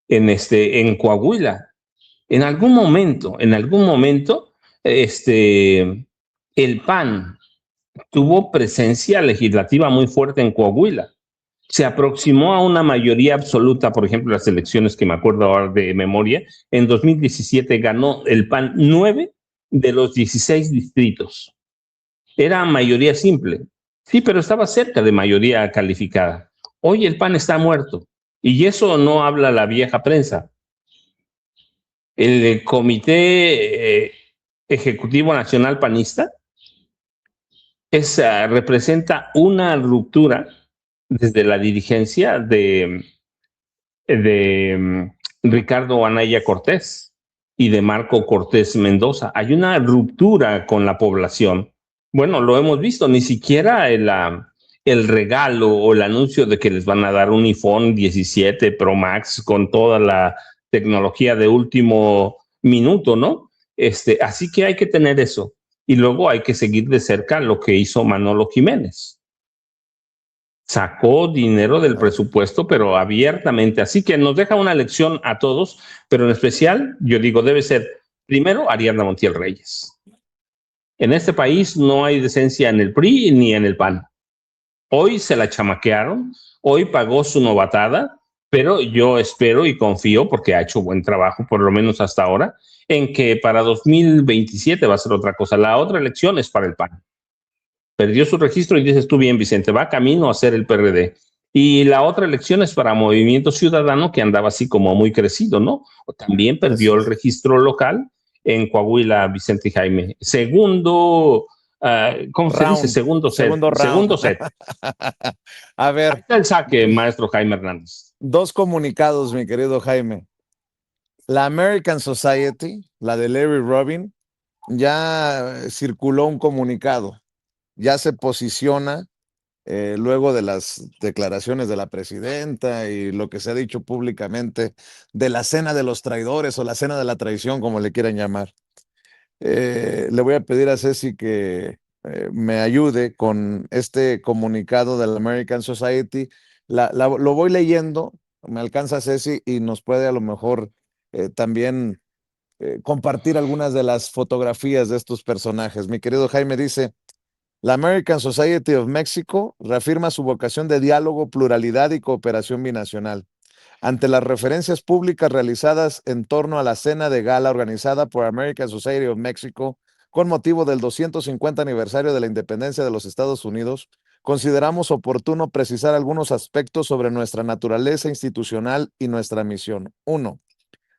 en Coahuila. En algún momento, el PAN tuvo presencia legislativa muy fuerte en Coahuila. Se aproximó a una mayoría absoluta, por ejemplo, las elecciones que me acuerdo ahora de memoria. En 2017 ganó el PAN 9 de los 16 distritos. Era mayoría simple. Sí, pero estaba cerca de mayoría calificada. Hoy el PAN está muerto. Y eso no habla la vieja prensa. El Comité Ejecutivo Nacional Panista representa una ruptura desde la dirigencia de Ricardo Anaya Cortés y de Marco Cortés Mendoza. Hay una ruptura con la población. Bueno, lo hemos visto, ni siquiera el regalo o el anuncio de que les van a dar un iPhone 17 Pro Max con toda la tecnología de último minuto, ¿no? Así que hay que tener eso. Y luego hay que seguir de cerca lo que hizo Manolo Jiménez. Sacó dinero del presupuesto, pero abiertamente. Así que nos deja una lección a todos, pero en especial, yo digo, debe ser primero Ariadna Montiel Reyes. En este país no hay decencia en el PRI ni en el PAN. Hoy se la chamaquearon, hoy pagó su novatada, pero yo espero y confío, porque ha hecho buen trabajo, por lo menos hasta ahora, en que para 2027 va a ser otra cosa. La otra elección es para el PAN. Perdió su registro y dices tú bien, Vicente, va camino a ser el PRD. Y la otra elección es para Movimiento Ciudadano, que andaba así como muy crecido, ¿no? También perdió el registro local en Coahuila, Vicente y Jaime. Segundo, ¿cómo se dice? Round. Segundo set. A Ahí ver, está el saque, maestro Jaime Hernández. dos comunicados, mi querido Jaime. La American Society, la de Larry Rubin, ya circuló un comunicado, ya se posiciona luego de las declaraciones de la presidenta y lo que se ha dicho públicamente de la cena de los traidores o la cena de la traición, como le quieran llamar. Le voy a pedir a Ceci que me ayude con este comunicado de la American Society. Lo voy leyendo, me alcanza Ceci y nos puede a lo mejor también compartir algunas de las fotografías de estos personajes. Mi querido Jaime dice, la American Society of Mexico reafirma su vocación de diálogo, pluralidad y cooperación binacional. Ante las referencias públicas realizadas en torno a la cena de gala organizada por American Society of Mexico con motivo del 250 aniversario de la independencia de los Estados Unidos, consideramos oportuno precisar algunos aspectos sobre nuestra naturaleza institucional y nuestra misión. 1.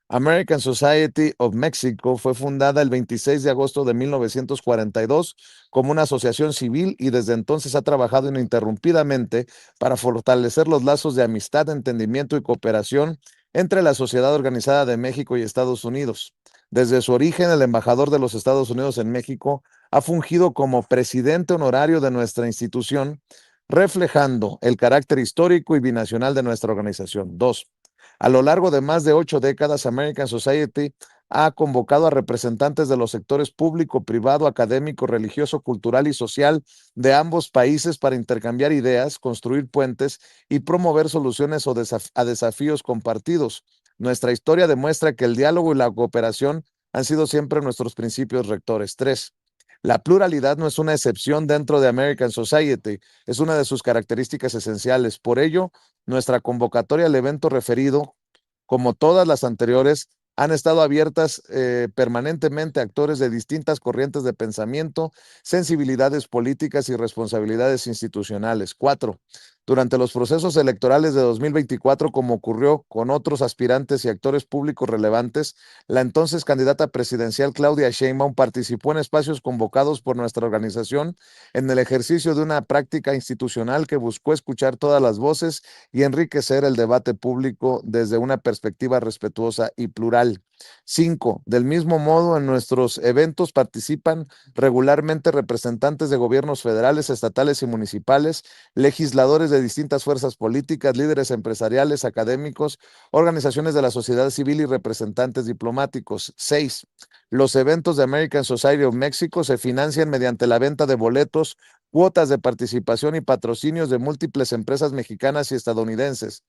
American Society of Mexico fue fundada el 26 de agosto de 1942 como una asociación civil y desde entonces ha trabajado ininterrumpidamente para fortalecer los lazos de amistad, entendimiento y cooperación entre la sociedad organizada de México y Estados Unidos. Desde su origen, el embajador de los Estados Unidos en México ha fungido como presidente honorario de nuestra institución, reflejando el carácter histórico y binacional de nuestra organización. 2. A lo largo de más de 8 décadas, American Society ha convocado a representantes de los sectores público, privado, académico, religioso, cultural y social de ambos países para intercambiar ideas, construir puentes y promover soluciones a desafíos compartidos. Nuestra historia demuestra que el diálogo y la cooperación han sido siempre nuestros principios rectores. 3. La pluralidad no es una excepción dentro de American Society, es una de sus características esenciales. Por ello, nuestra convocatoria al evento referido, como todas las anteriores, han estado abiertas permanentemente a actores de distintas corrientes de pensamiento, sensibilidades políticas y responsabilidades institucionales. 4. Durante los procesos electorales de 2024, como ocurrió con otros aspirantes y actores públicos relevantes, la entonces candidata presidencial Claudia Sheinbaum participó en espacios convocados por nuestra organización en el ejercicio de una práctica institucional que buscó escuchar todas las voces y enriquecer el debate público desde una perspectiva respetuosa y plural. 5. Del mismo modo, en nuestros eventos participan regularmente representantes de gobiernos federales, estatales y municipales, legisladores de distintas fuerzas políticas, líderes empresariales, académicos, organizaciones de la sociedad civil y representantes diplomáticos. 6. Los eventos de American Society of Mexico se financian mediante la venta de boletos, cuotas de participación y patrocinios de múltiples empresas mexicanas y estadounidenses.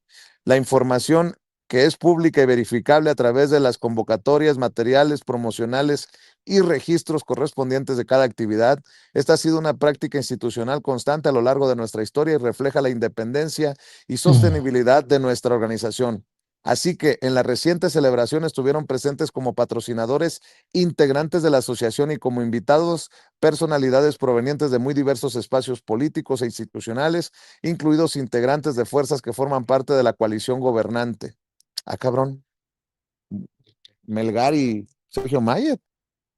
La información que es pública y verificable a través de las convocatorias, materiales promocionales y registros correspondientes de cada actividad. Esta ha sido una práctica institucional constante a lo largo de nuestra historia y refleja la independencia y sostenibilidad de nuestra organización. Así que en la reciente celebración estuvieron presentes como patrocinadores integrantes de la asociación y como invitados personalidades provenientes de muy diversos espacios políticos e institucionales, incluidos integrantes de fuerzas que forman parte de la coalición gobernante. Ah, cabrón. Melgar y Sergio Mayer,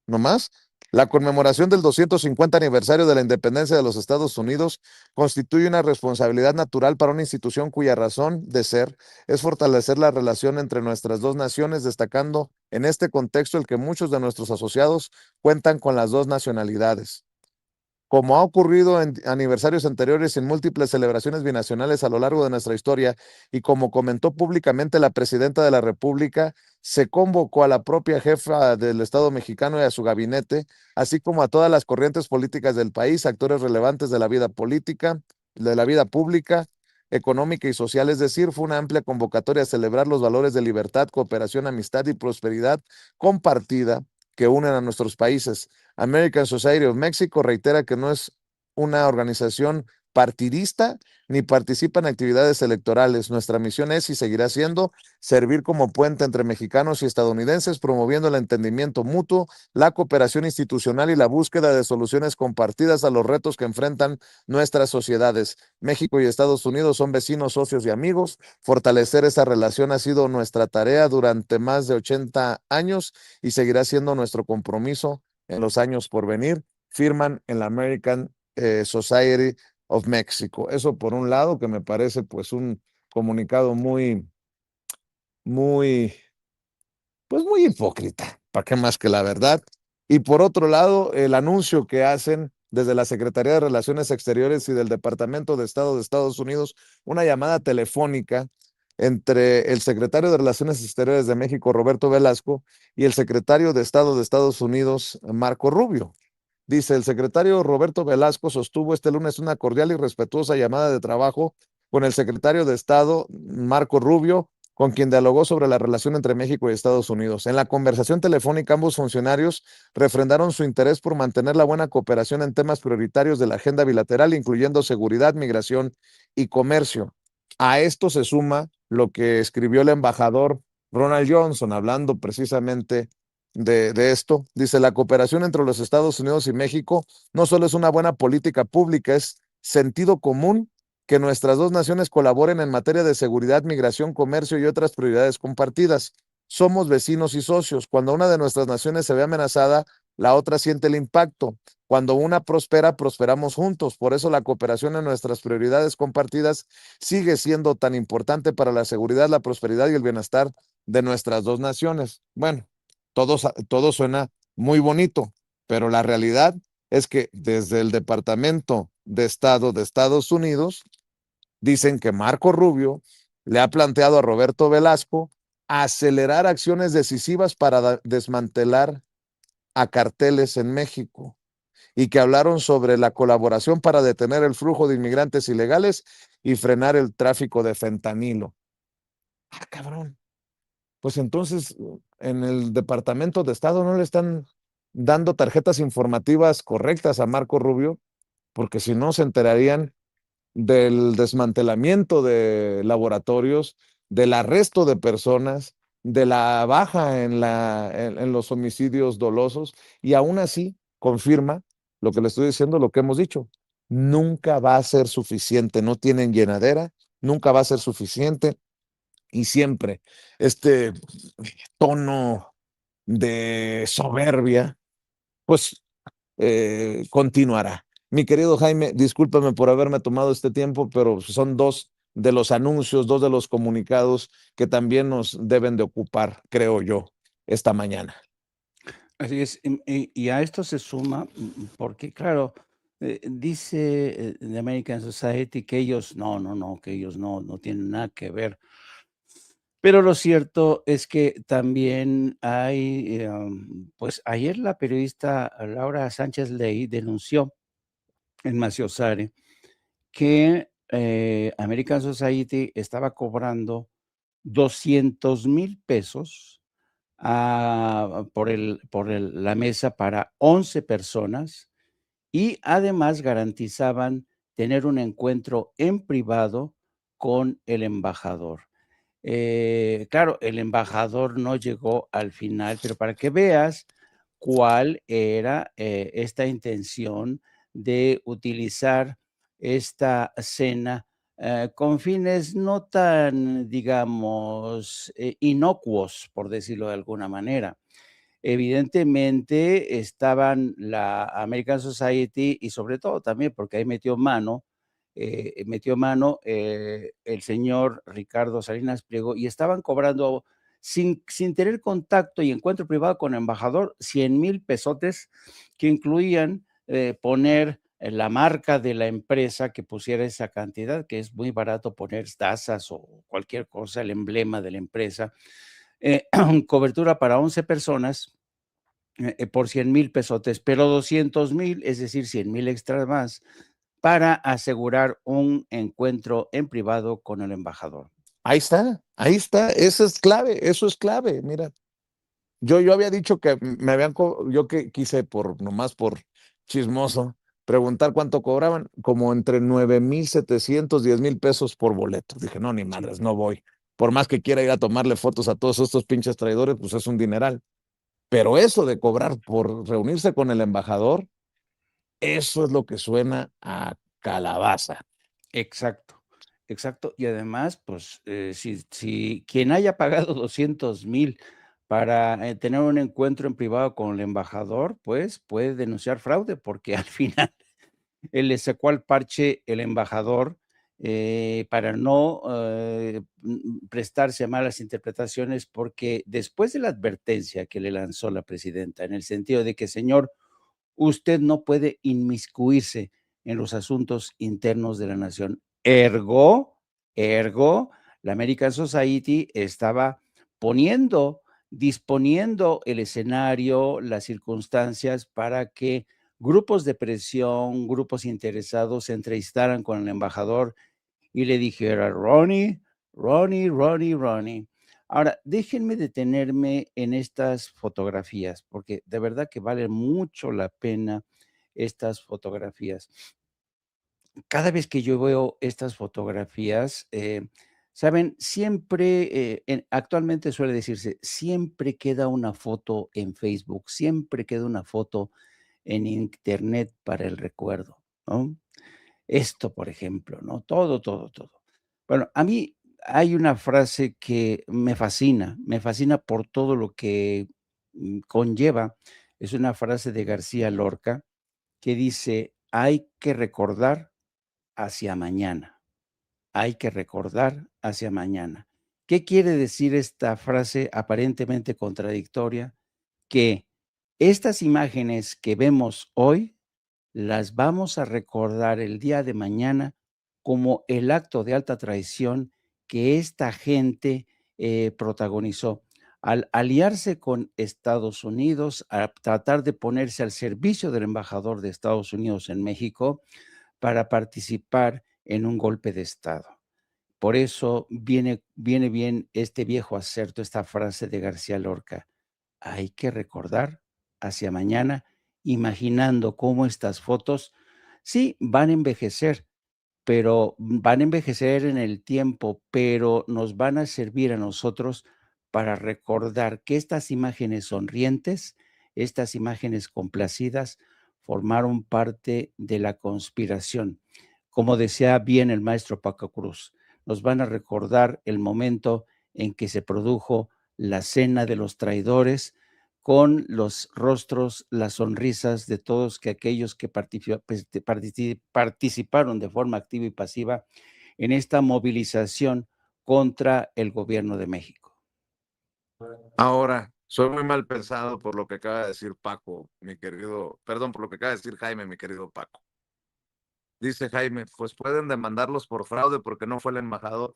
nomás. La conmemoración del 250 aniversario de la independencia de los Estados Unidos constituye una responsabilidad natural para una institución cuya razón de ser es fortalecer la relación entre nuestras dos naciones, destacando en este contexto el que muchos de nuestros asociados cuentan con las dos nacionalidades. Como ha ocurrido en aniversarios anteriores en múltiples celebraciones binacionales a lo largo de nuestra historia, y como comentó públicamente la presidenta de la República, se convocó a la propia jefa del Estado mexicano y a su gabinete, así como a todas las corrientes políticas del país, actores relevantes de la vida política, de la vida pública, económica y social, es decir, fue una amplia convocatoria a celebrar los valores de libertad, cooperación, amistad y prosperidad compartida que unen a nuestros países. American Society of Mexico reitera que no es una organización partidista ni participa en actividades electorales. Nuestra misión es y seguirá siendo servir como puente entre mexicanos y estadounidenses, promoviendo el entendimiento mutuo, la cooperación institucional y la búsqueda de soluciones compartidas a los retos que enfrentan nuestras sociedades. México y Estados Unidos son vecinos, socios y amigos. Fortalecer esa relación ha sido nuestra tarea durante más de 80 años y seguirá siendo nuestro compromiso en los años por venir. Firman en la American Society of Mexico. Eso por un lado, que me parece pues un comunicado muy, pues muy hipócrita, ¿para qué más que la verdad? Y por otro lado, el anuncio que hacen desde la Secretaría de Relaciones Exteriores y del Departamento de Estado de Estados Unidos, una llamada telefónica entre el secretario de Relaciones Exteriores de México, Roberto Velasco, y el secretario de Estado de Estados Unidos, Marco Rubio. Dice, el secretario Roberto Velasco sostuvo este lunes una cordial y respetuosa llamada de trabajo con el secretario de Estado, Marco Rubio, con quien dialogó sobre la relación entre México y Estados Unidos. En la conversación telefónica, ambos funcionarios refrendaron su interés por mantener la buena cooperación en temas prioritarios de la agenda bilateral, incluyendo seguridad, migración y comercio. A esto se suma lo que escribió el embajador Ronald Johnson, hablando precisamente de esto. Dice, la cooperación entre los Estados Unidos y México no solo es una buena política pública, es sentido común que nuestras dos naciones colaboren en materia de seguridad, migración, comercio y otras prioridades compartidas. Somos vecinos y socios. Cuando una de nuestras naciones se ve amenazada, la otra siente el impacto. Cuando una prospera, prosperamos juntos. Por eso la cooperación en nuestras prioridades compartidas sigue siendo tan importante para la seguridad, la prosperidad y el bienestar de nuestras dos naciones. Bueno, todo suena muy bonito, pero la realidad es que desde el Departamento de Estado de Estados Unidos dicen que Marco Rubio le ha planteado a Roberto Velasco acelerar acciones decisivas para desmantelar a carteles en México y que hablaron sobre la colaboración para detener el flujo de inmigrantes ilegales y frenar el tráfico de fentanilo. Ah, cabrón. Pues entonces en el Departamento de Estado no le están dando tarjetas informativas correctas a Marco Rubio, porque si no se enterarían del desmantelamiento de laboratorios, del arresto de personas, de la baja en los homicidios dolosos, y aún así confirma lo que le estoy diciendo, lo que hemos dicho. Nunca va a ser suficiente, no tienen llenadera, nunca va a ser suficiente, y siempre este tono de soberbia, pues continuará. Mi querido Jaime, discúlpame por haberme tomado este tiempo, pero son dos de los anuncios, dos de los comunicados que también nos deben de ocupar, creo yo, esta mañana. Así es, y a esto se suma, porque claro, dice The American Society que ellos que ellos no tienen nada que ver. Pero lo cierto es que también hay, pues ayer la periodista Laura Sánchez Ley denunció en Maciosare que American Society estaba cobrando 200,000 pesos la mesa para 11 personas y además garantizaban tener un encuentro en privado con el embajador. Claro, el embajador no llegó al final, pero para que veas cuál era esta intención de utilizar esta cena con fines no tan, digamos, inocuos, por decirlo de alguna manera. Evidentemente estaban la American Society y sobre todo también porque ahí metió mano el señor Ricardo Salinas Pliego y estaban cobrando sin tener contacto y encuentro privado con el embajador 100,000 pesotes que incluían poner la marca de la empresa que pusiera esa cantidad, que es muy barato poner tazas o cualquier cosa, el emblema de la empresa. Cobertura para 11 personas por 100,000 pesotes, pero 200,000, es decir, 100,000 extras más, para asegurar un encuentro en privado con el embajador. Ahí está, eso es clave, mira. Yo había dicho que yo que quise nomás por chismoso, preguntar cuánto cobraban, como entre 9,700, 10,000 pesos por boleto. Dije, no, ni madres, no voy. Por más que quiera ir a tomarle fotos a todos estos pinches traidores, pues es un dineral. Pero eso de cobrar por reunirse con el embajador, eso es lo que suena a calabaza. Exacto, exacto. Y además, pues, si quien haya pagado 200,000 para tener un encuentro en privado con el embajador, pues puede denunciar fraude, porque al final le sacó al parche el embajador para no prestarse a malas interpretaciones, porque después de la advertencia que le lanzó la presidenta, en el sentido de que, señor, usted no puede inmiscuirse en los asuntos internos de la nación. Ergo, la American Society estaba disponiendo el escenario, las circunstancias para que grupos de presión, grupos interesados se entrevistaran con el embajador y le dijera, Ronnie, Ronnie, Ronnie, Ronnie. Ahora, déjenme detenerme en estas fotografías, porque de verdad que vale mucho la pena estas fotografías. Cada vez que yo veo estas fotografías, saben, siempre, actualmente suele decirse, siempre queda una foto en Facebook, siempre queda una foto en internet para el recuerdo, ¿no? Esto, por ejemplo, ¿no? Todo, todo, todo. Bueno, a mí hay una frase que me fascina por todo lo que conlleva. Es una frase de García Lorca que dice, hay que recordar hacia mañana, hay que recordar hacia mañana. ¿Qué quiere decir esta frase aparentemente contradictoria? Que estas imágenes que vemos hoy las vamos a recordar el día de mañana como el acto de alta traición que esta gente protagonizó. Al aliarse con Estados Unidos, a tratar de ponerse al servicio del embajador de Estados Unidos en México para participar en un golpe de Estado. Por eso viene bien este viejo acerto, esta frase de García Lorca. Hay que recordar hacia mañana, imaginando cómo estas fotos, sí, van a envejecer, pero van a envejecer en el tiempo, pero nos van a servir a nosotros para recordar que estas imágenes sonrientes, estas imágenes complacidas, formaron parte de la conspiración. Como decía bien el maestro Paco Cruz, nos van a recordar el momento en que se produjo la cena de los traidores, con los rostros, las sonrisas de todos aquellos que participaron de forma activa y pasiva en esta movilización contra el gobierno de México. Ahora, soy muy mal pensado por lo que acaba de decir Paco, mi querido, perdón, por lo que acaba de decir Jaime, mi querido Paco. Dice Jaime, pues pueden demandarlos por fraude porque no fue el embajador.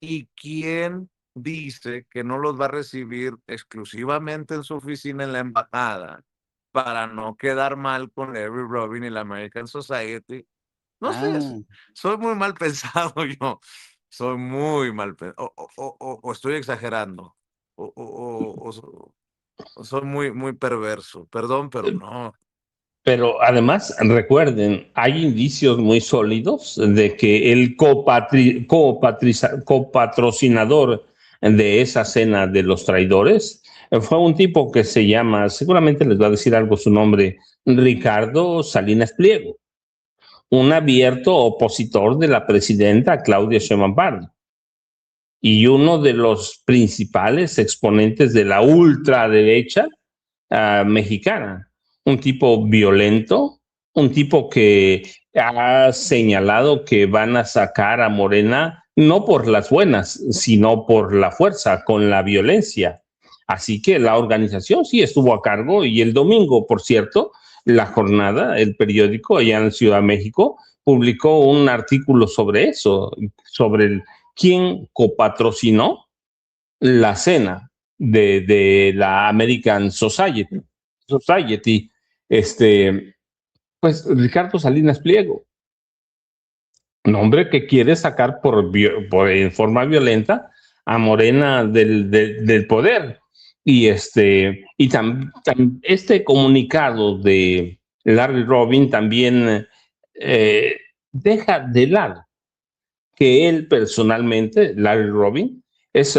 ¿Y quién dice que no los va a recibir exclusivamente en su oficina en la embajada para no quedar mal con Larry Robin y la American Society? No sé, soy muy mal pensado yo. Soy muy mal pensado. O estoy exagerando. O soy muy perverso. Perdón, pero no. Pero además, recuerden, hay indicios muy sólidos de que el copatrocinador de esa cena de los traidores fue un tipo que se llama, seguramente les va a decir algo su nombre, Ricardo Salinas Pliego, un abierto opositor de la presidenta Claudia Sheinbaum Pardo y uno de los principales exponentes de la ultraderecha mexicana. Un tipo violento, un tipo que ha señalado que van a sacar a Morena no por las buenas, sino por la fuerza, con la violencia. Así que la organización sí estuvo a cargo y el domingo, por cierto, La Jornada, el periódico allá en Ciudad de México, publicó un artículo sobre eso, sobre quién copatrocinó la cena de la American Society, pues Ricardo Salinas Pliego, un hombre que quiere sacar en forma violenta a Morena del poder. Y este comunicado de Larry Robin también deja de lado que él personalmente, Larry Robin, es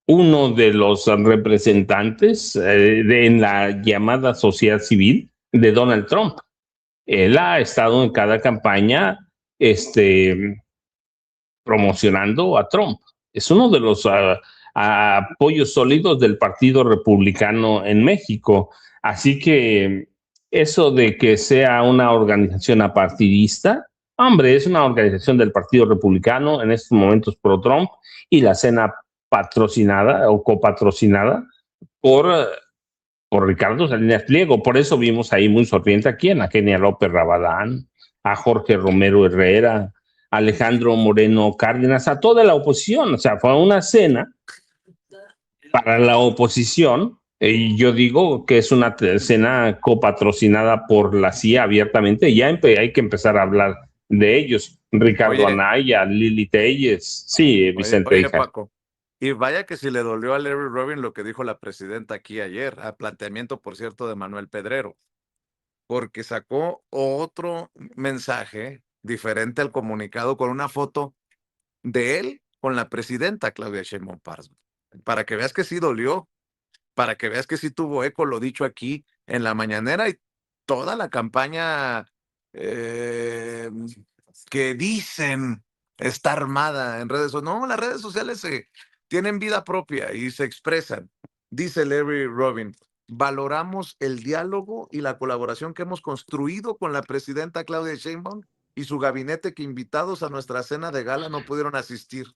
uno de los representantes en la llamada sociedad civil de Donald Trump. Él ha estado en cada campaña promocionando a Trump. Es uno de los apoyos sólidos del Partido Republicano en México. Así que eso de que sea una organización apartidista, hombre, es una organización del Partido Republicano en estos momentos pro Trump, y la cena patrocinada o copatrocinada por Ricardo Salinas Pliego. Por eso vimos ahí muy sonriente aquí a Kenia López Rabadán, a Jorge Romero Herrera, a Alejandro Moreno Cárdenas, a toda la oposición. O sea, fue una cena para la oposición. Y yo digo que es una cena copatrocinada por la CIA abiertamente. Ya hay que empezar a hablar de ellos. Ricardo Anaya, Lili Telles. Sí, Vicente. Oye, Paco. Y vaya que si le dolió a Larry Robin lo que dijo la presidenta aquí ayer, a planteamiento, por cierto, de Manuel Pedrero, porque sacó otro mensaje diferente al comunicado con una foto de él con la presidenta Claudia Sheinbaum Pardo, para que veas que sí dolió, para que veas que sí tuvo eco lo dicho aquí en la mañanera, y toda la campaña que dicen está armada en redes sociales. No, las redes sociales tienen vida propia y se expresan. Dice Larry Robin: valoramos el diálogo y la colaboración que hemos construido con la presidenta Claudia Sheinbaum y su gabinete, que invitados a nuestra cena de gala no pudieron asistir.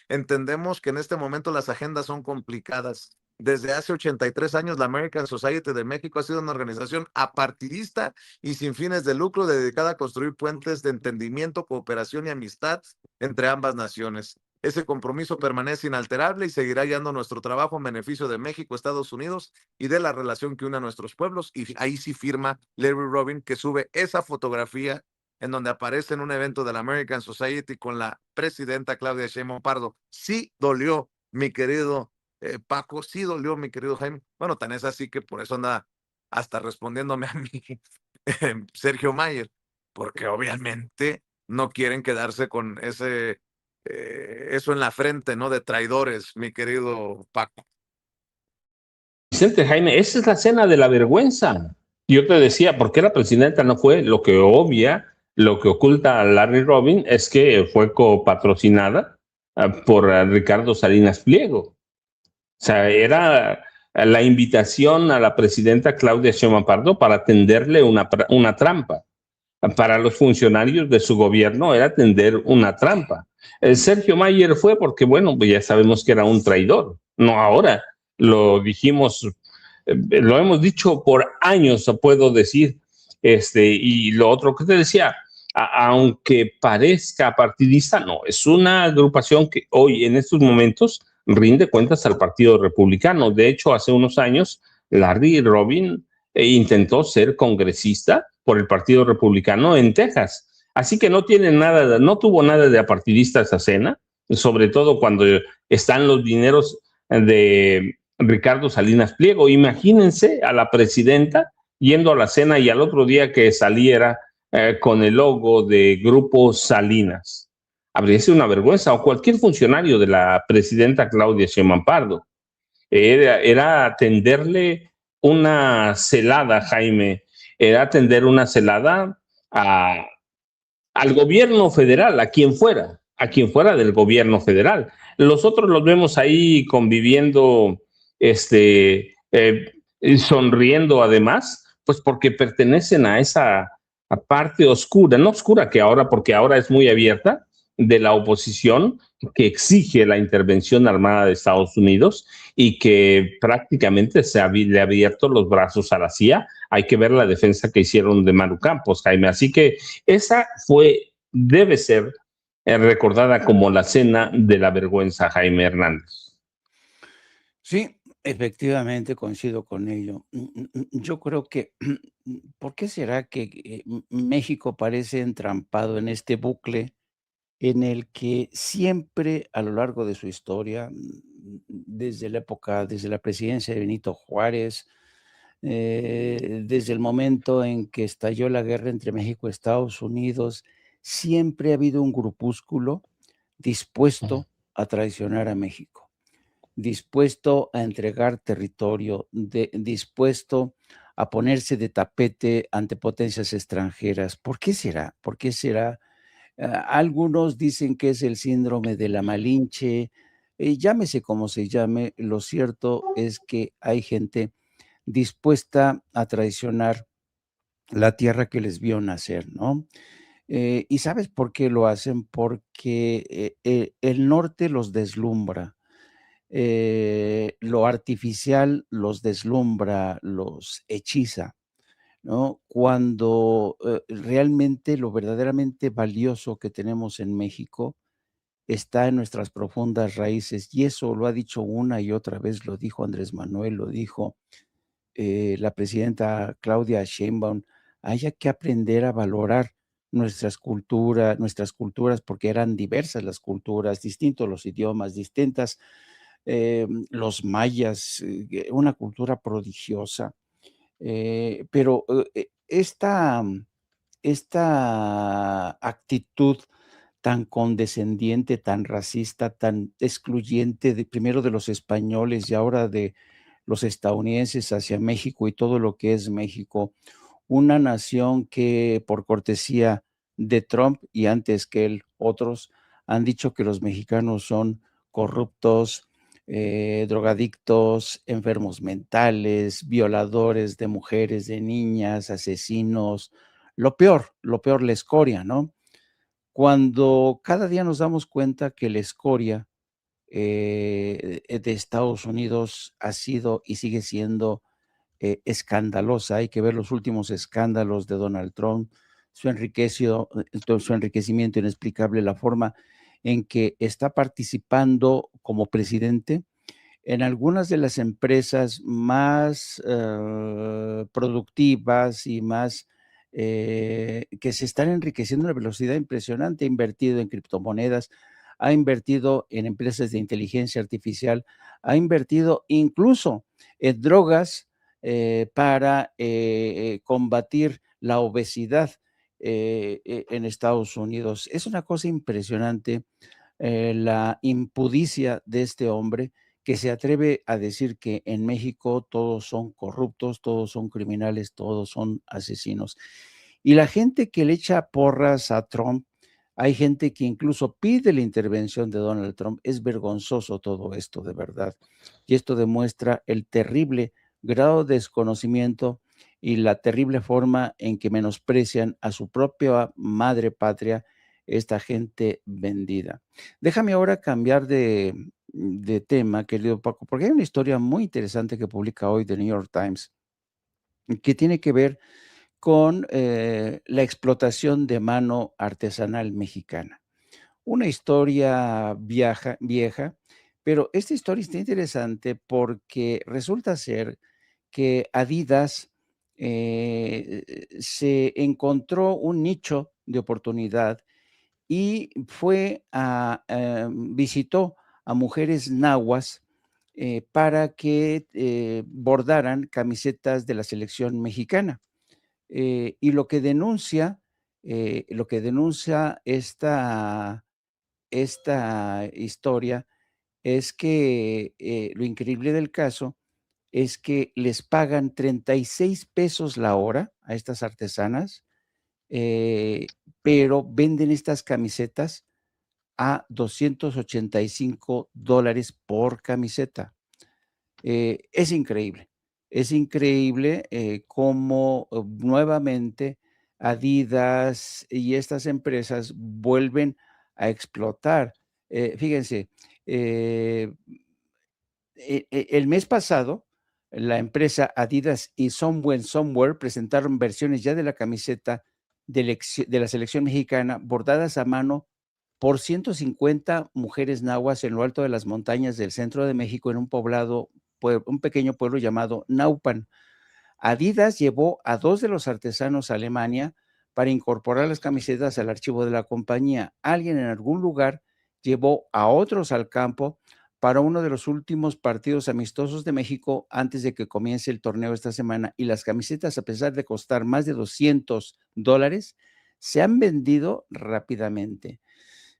Entendemos que en este momento las agendas son complicadas. Desde hace 83 años, la American Society de México ha sido una organización apartidista y sin fines de lucro, dedicada a construir puentes de entendimiento, cooperación y amistad entre ambas naciones. Ese compromiso permanece inalterable y seguirá guiando nuestro trabajo en beneficio de México, Estados Unidos y de la relación que une a nuestros pueblos. Y ahí sí firma Larry Robin, que sube esa fotografía en donde aparece en un evento de la American Society con la presidenta Claudia Sheinbaum Pardo. Sí dolió, mi querido Paco, sí dolió, mi querido Jaime. Bueno, tan es así que por eso anda hasta respondiéndome a mí Sergio Mayer, porque obviamente no quieren quedarse con eso en la frente, ¿no? De traidores, mi querido Paco. Vicente, Jaime, esa es la cena de la vergüenza. Yo te decía, ¿por qué la presidenta no fue? Lo que oculta a Larry Robin es que fue copatrocinada por Ricardo Salinas Pliego. O sea, era la invitación a la presidenta Claudia Sheinbaum Pardo para tenderle una trampa. Para los funcionarios de su gobierno era tender una trampa. Sergio Mayer fue porque, bueno, pues ya sabemos que era un traidor. No ahora, lo dijimos, lo hemos dicho por años, puedo decir. Y lo otro que te decía, aunque parezca partidista, no, es una agrupación que hoy, en estos momentos, rinde cuentas al Partido Republicano. De hecho, hace unos años, Larry Robin intentó ser congresista por el Partido Republicano en Texas. Así que no tuvo nada de apartidista esa cena, sobre todo cuando están los dineros de Ricardo Salinas Pliego. Imagínense a la presidenta yendo a la cena y al otro día que saliera con el logo de Grupo Salinas. Habría sido una vergüenza. O cualquier funcionario de la presidenta Claudia Sheinbaum Pardo. Era tenderle una celada, Jaime, era tender una celada al gobierno federal, a quien fuera del gobierno federal. Los otros los vemos ahí conviviendo, sonriendo además, pues porque pertenecen a esa parte oscura, no oscura que ahora, porque ahora es muy abierta, de la oposición que exige la intervención armada de Estados Unidos y que prácticamente le ha abierto los brazos a la CIA. Hay que ver la defensa que hicieron de Manu Campos, Jaime. Así que esa debe ser recordada como la cena de la vergüenza, Jaime Hernández. Sí, efectivamente coincido con ello. Yo creo que, ¿por qué será que México parece entrampado en este bucle en el que siempre a lo largo de su historia, desde la presidencia de Benito Juárez, desde el momento en que estalló la guerra entre México y Estados Unidos, siempre ha habido un grupúsculo dispuesto a traicionar a México, dispuesto a entregar territorio, dispuesto a ponerse de tapete ante potencias extranjeras. ¿Por qué será? ¿Por qué será? Algunos dicen que es el síndrome de la Malinche, llámese como se llame, lo cierto es que hay gente dispuesta a traicionar la tierra que les vio nacer, ¿no? ¿Y sabes por qué lo hacen? Porque el norte los deslumbra, lo artificial los deslumbra, los hechiza, ¿no? Cuando realmente lo verdaderamente valioso que tenemos en México está en nuestras profundas raíces, y eso lo ha dicho una y otra vez, lo dijo Andrés Manuel, lo dijo la presidenta Claudia Sheinbaum, haya que aprender a valorar nuestras culturas, porque eran diversas las culturas, distintos los idiomas, distintas, los mayas, una cultura prodigiosa, pero esta actitud tan condescendiente, tan racista, tan excluyente, primero de los españoles y ahora de los estadounidenses hacia México y todo lo que es México, una nación que por cortesía de Trump y antes que él otros han dicho que los mexicanos son corruptos, drogadictos, enfermos mentales, violadores de mujeres, de niñas, asesinos, lo peor, la escoria, ¿no? Cuando cada día nos damos cuenta que la escoria de Estados Unidos ha sido y sigue siendo escandalosa. Hay que ver los últimos escándalos de Donald Trump, su enriquecimiento inexplicable, la forma en que está participando como presidente en algunas de las empresas más productivas y más que se están enriqueciendo a una velocidad impresionante. Ha invertido en criptomonedas, ha invertido en empresas de inteligencia artificial, ha invertido incluso en drogas para combatir la obesidad en Estados Unidos. Es una cosa impresionante la impudicia de este hombre que se atreve a decir que en México todos son corruptos, todos son criminales, todos son asesinos. Y la gente que le echa porras a Trump, hay gente que incluso pide la intervención de Donald Trump. Es vergonzoso todo esto, de verdad. Y esto demuestra el terrible grado de desconocimiento y la terrible forma en que menosprecian a su propia madre patria esta gente vendida. Déjame ahora cambiar de tema, querido Paco, porque hay una historia muy interesante que publica hoy The New York Times, que tiene que ver con la explotación de mano artesanal mexicana. Una historia vieja, pero esta historia está interesante porque resulta ser que Adidas se encontró un nicho de oportunidad y visitó a mujeres nahuas para que bordaran camisetas de la selección mexicana. Y lo que denuncia esta historia es que lo increíble del caso es que les pagan 36 pesos la hora a estas artesanas, eh, pero venden estas camisetas a $285 por camiseta. Es increíble cómo nuevamente Adidas y estas empresas vuelven a explotar. Fíjense, el mes pasado, la empresa Adidas y Somewhere presentaron versiones ya de la camiseta de la selección mexicana bordadas a mano por 150 mujeres nahuas en lo alto de las montañas del centro de México, en un poblado, un pequeño pueblo llamado Naupan. Adidas llevó a 2 de los artesanos a Alemania para incorporar las camisetas al archivo de la compañía. Alguien en algún lugar llevó a otros al campo para uno de los últimos partidos amistosos de México antes de que comience el torneo esta semana, y las camisetas, a pesar de costar más de $200, se han vendido rápidamente.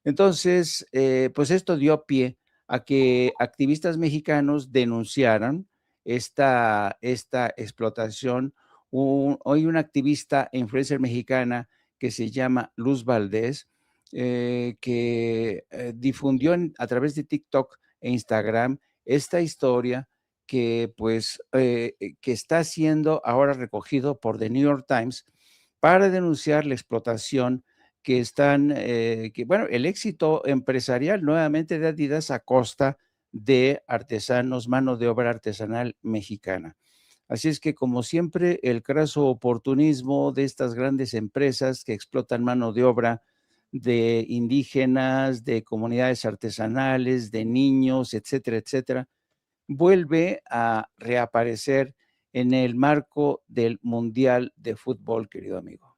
Entonces, pues esto dio pie a que activistas mexicanos denunciaran esta explotación. Hoy una activista e influencer mexicana que se llama Luz Valdés, que difundió a través de TikTok e Instagram esta historia que pues que está siendo ahora recogido por The New York Times para denunciar la explotación que están, bueno, el éxito empresarial nuevamente de Adidas a costa de artesanos, mano de obra artesanal mexicana. Así es que, como siempre, el craso oportunismo de estas grandes empresas que explotan mano de obra de indígenas, de comunidades artesanales, de niños, etcétera, etcétera, vuelve a reaparecer en el marco del Mundial de Fútbol, querido amigo.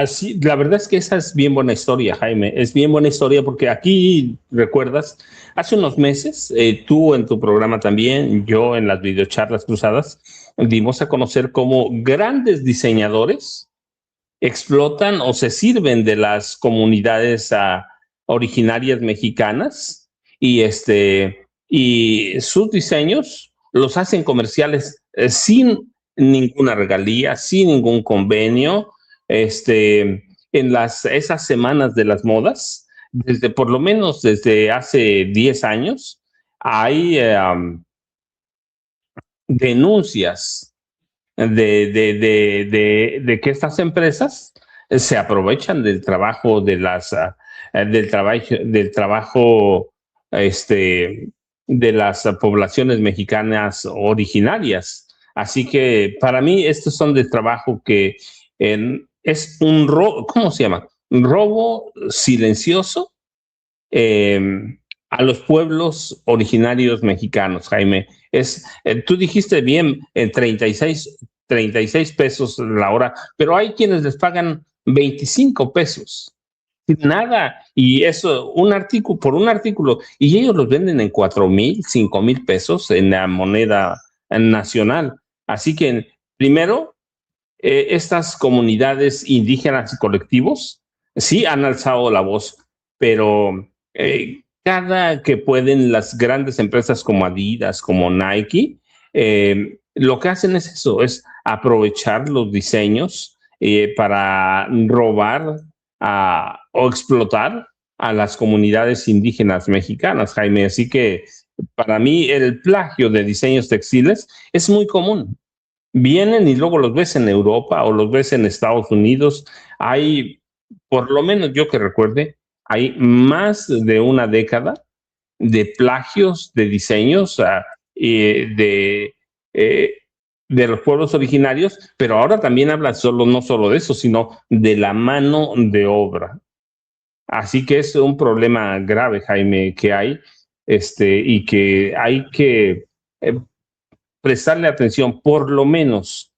Sí, la verdad es que esa es bien buena historia, Jaime. Es bien buena historia porque aquí, recuerdas, hace unos meses, tú en tu programa también, yo en las videocharlas cruzadas, dimos a conocer cómo grandes diseñadores explotan o se sirven de las comunidades originarias mexicanas y sus diseños los hacen comerciales sin ninguna regalía, sin ningún convenio. En esas semanas de las modas, por lo menos desde hace 10 años, hay denuncias de que estas empresas se aprovechan del trabajo del trabajo de las poblaciones mexicanas originarias. Así que para mí estos son de trabajo que es un robo, ¿cómo se llama? Un robo silencioso a los pueblos originarios mexicanos, Jaime. Tú dijiste bien, en 36 pesos la hora, pero hay quienes les pagan 25 pesos. Nada, y eso, por un artículo, y ellos los venden en 4,000, 5,000 pesos en la moneda nacional. Así que, primero, estas comunidades indígenas y colectivos sí han alzado la voz, pero cada que pueden las grandes empresas como Adidas, como Nike, lo que hacen es eso, es aprovechar los diseños para robar o explotar a las comunidades indígenas mexicanas, Jaime. Así que para mí el plagio de diseños textiles es muy común. Vienen y luego los ves en Europa o los ves en Estados Unidos. Hay, por lo menos yo que recuerde, hay más de una década de plagios de diseños de los pueblos originarios, pero ahora también habla no solo de eso, sino de la mano de obra. Así que es un problema grave, Jaime, que hay, y que hay que prestarle atención, por lo menos,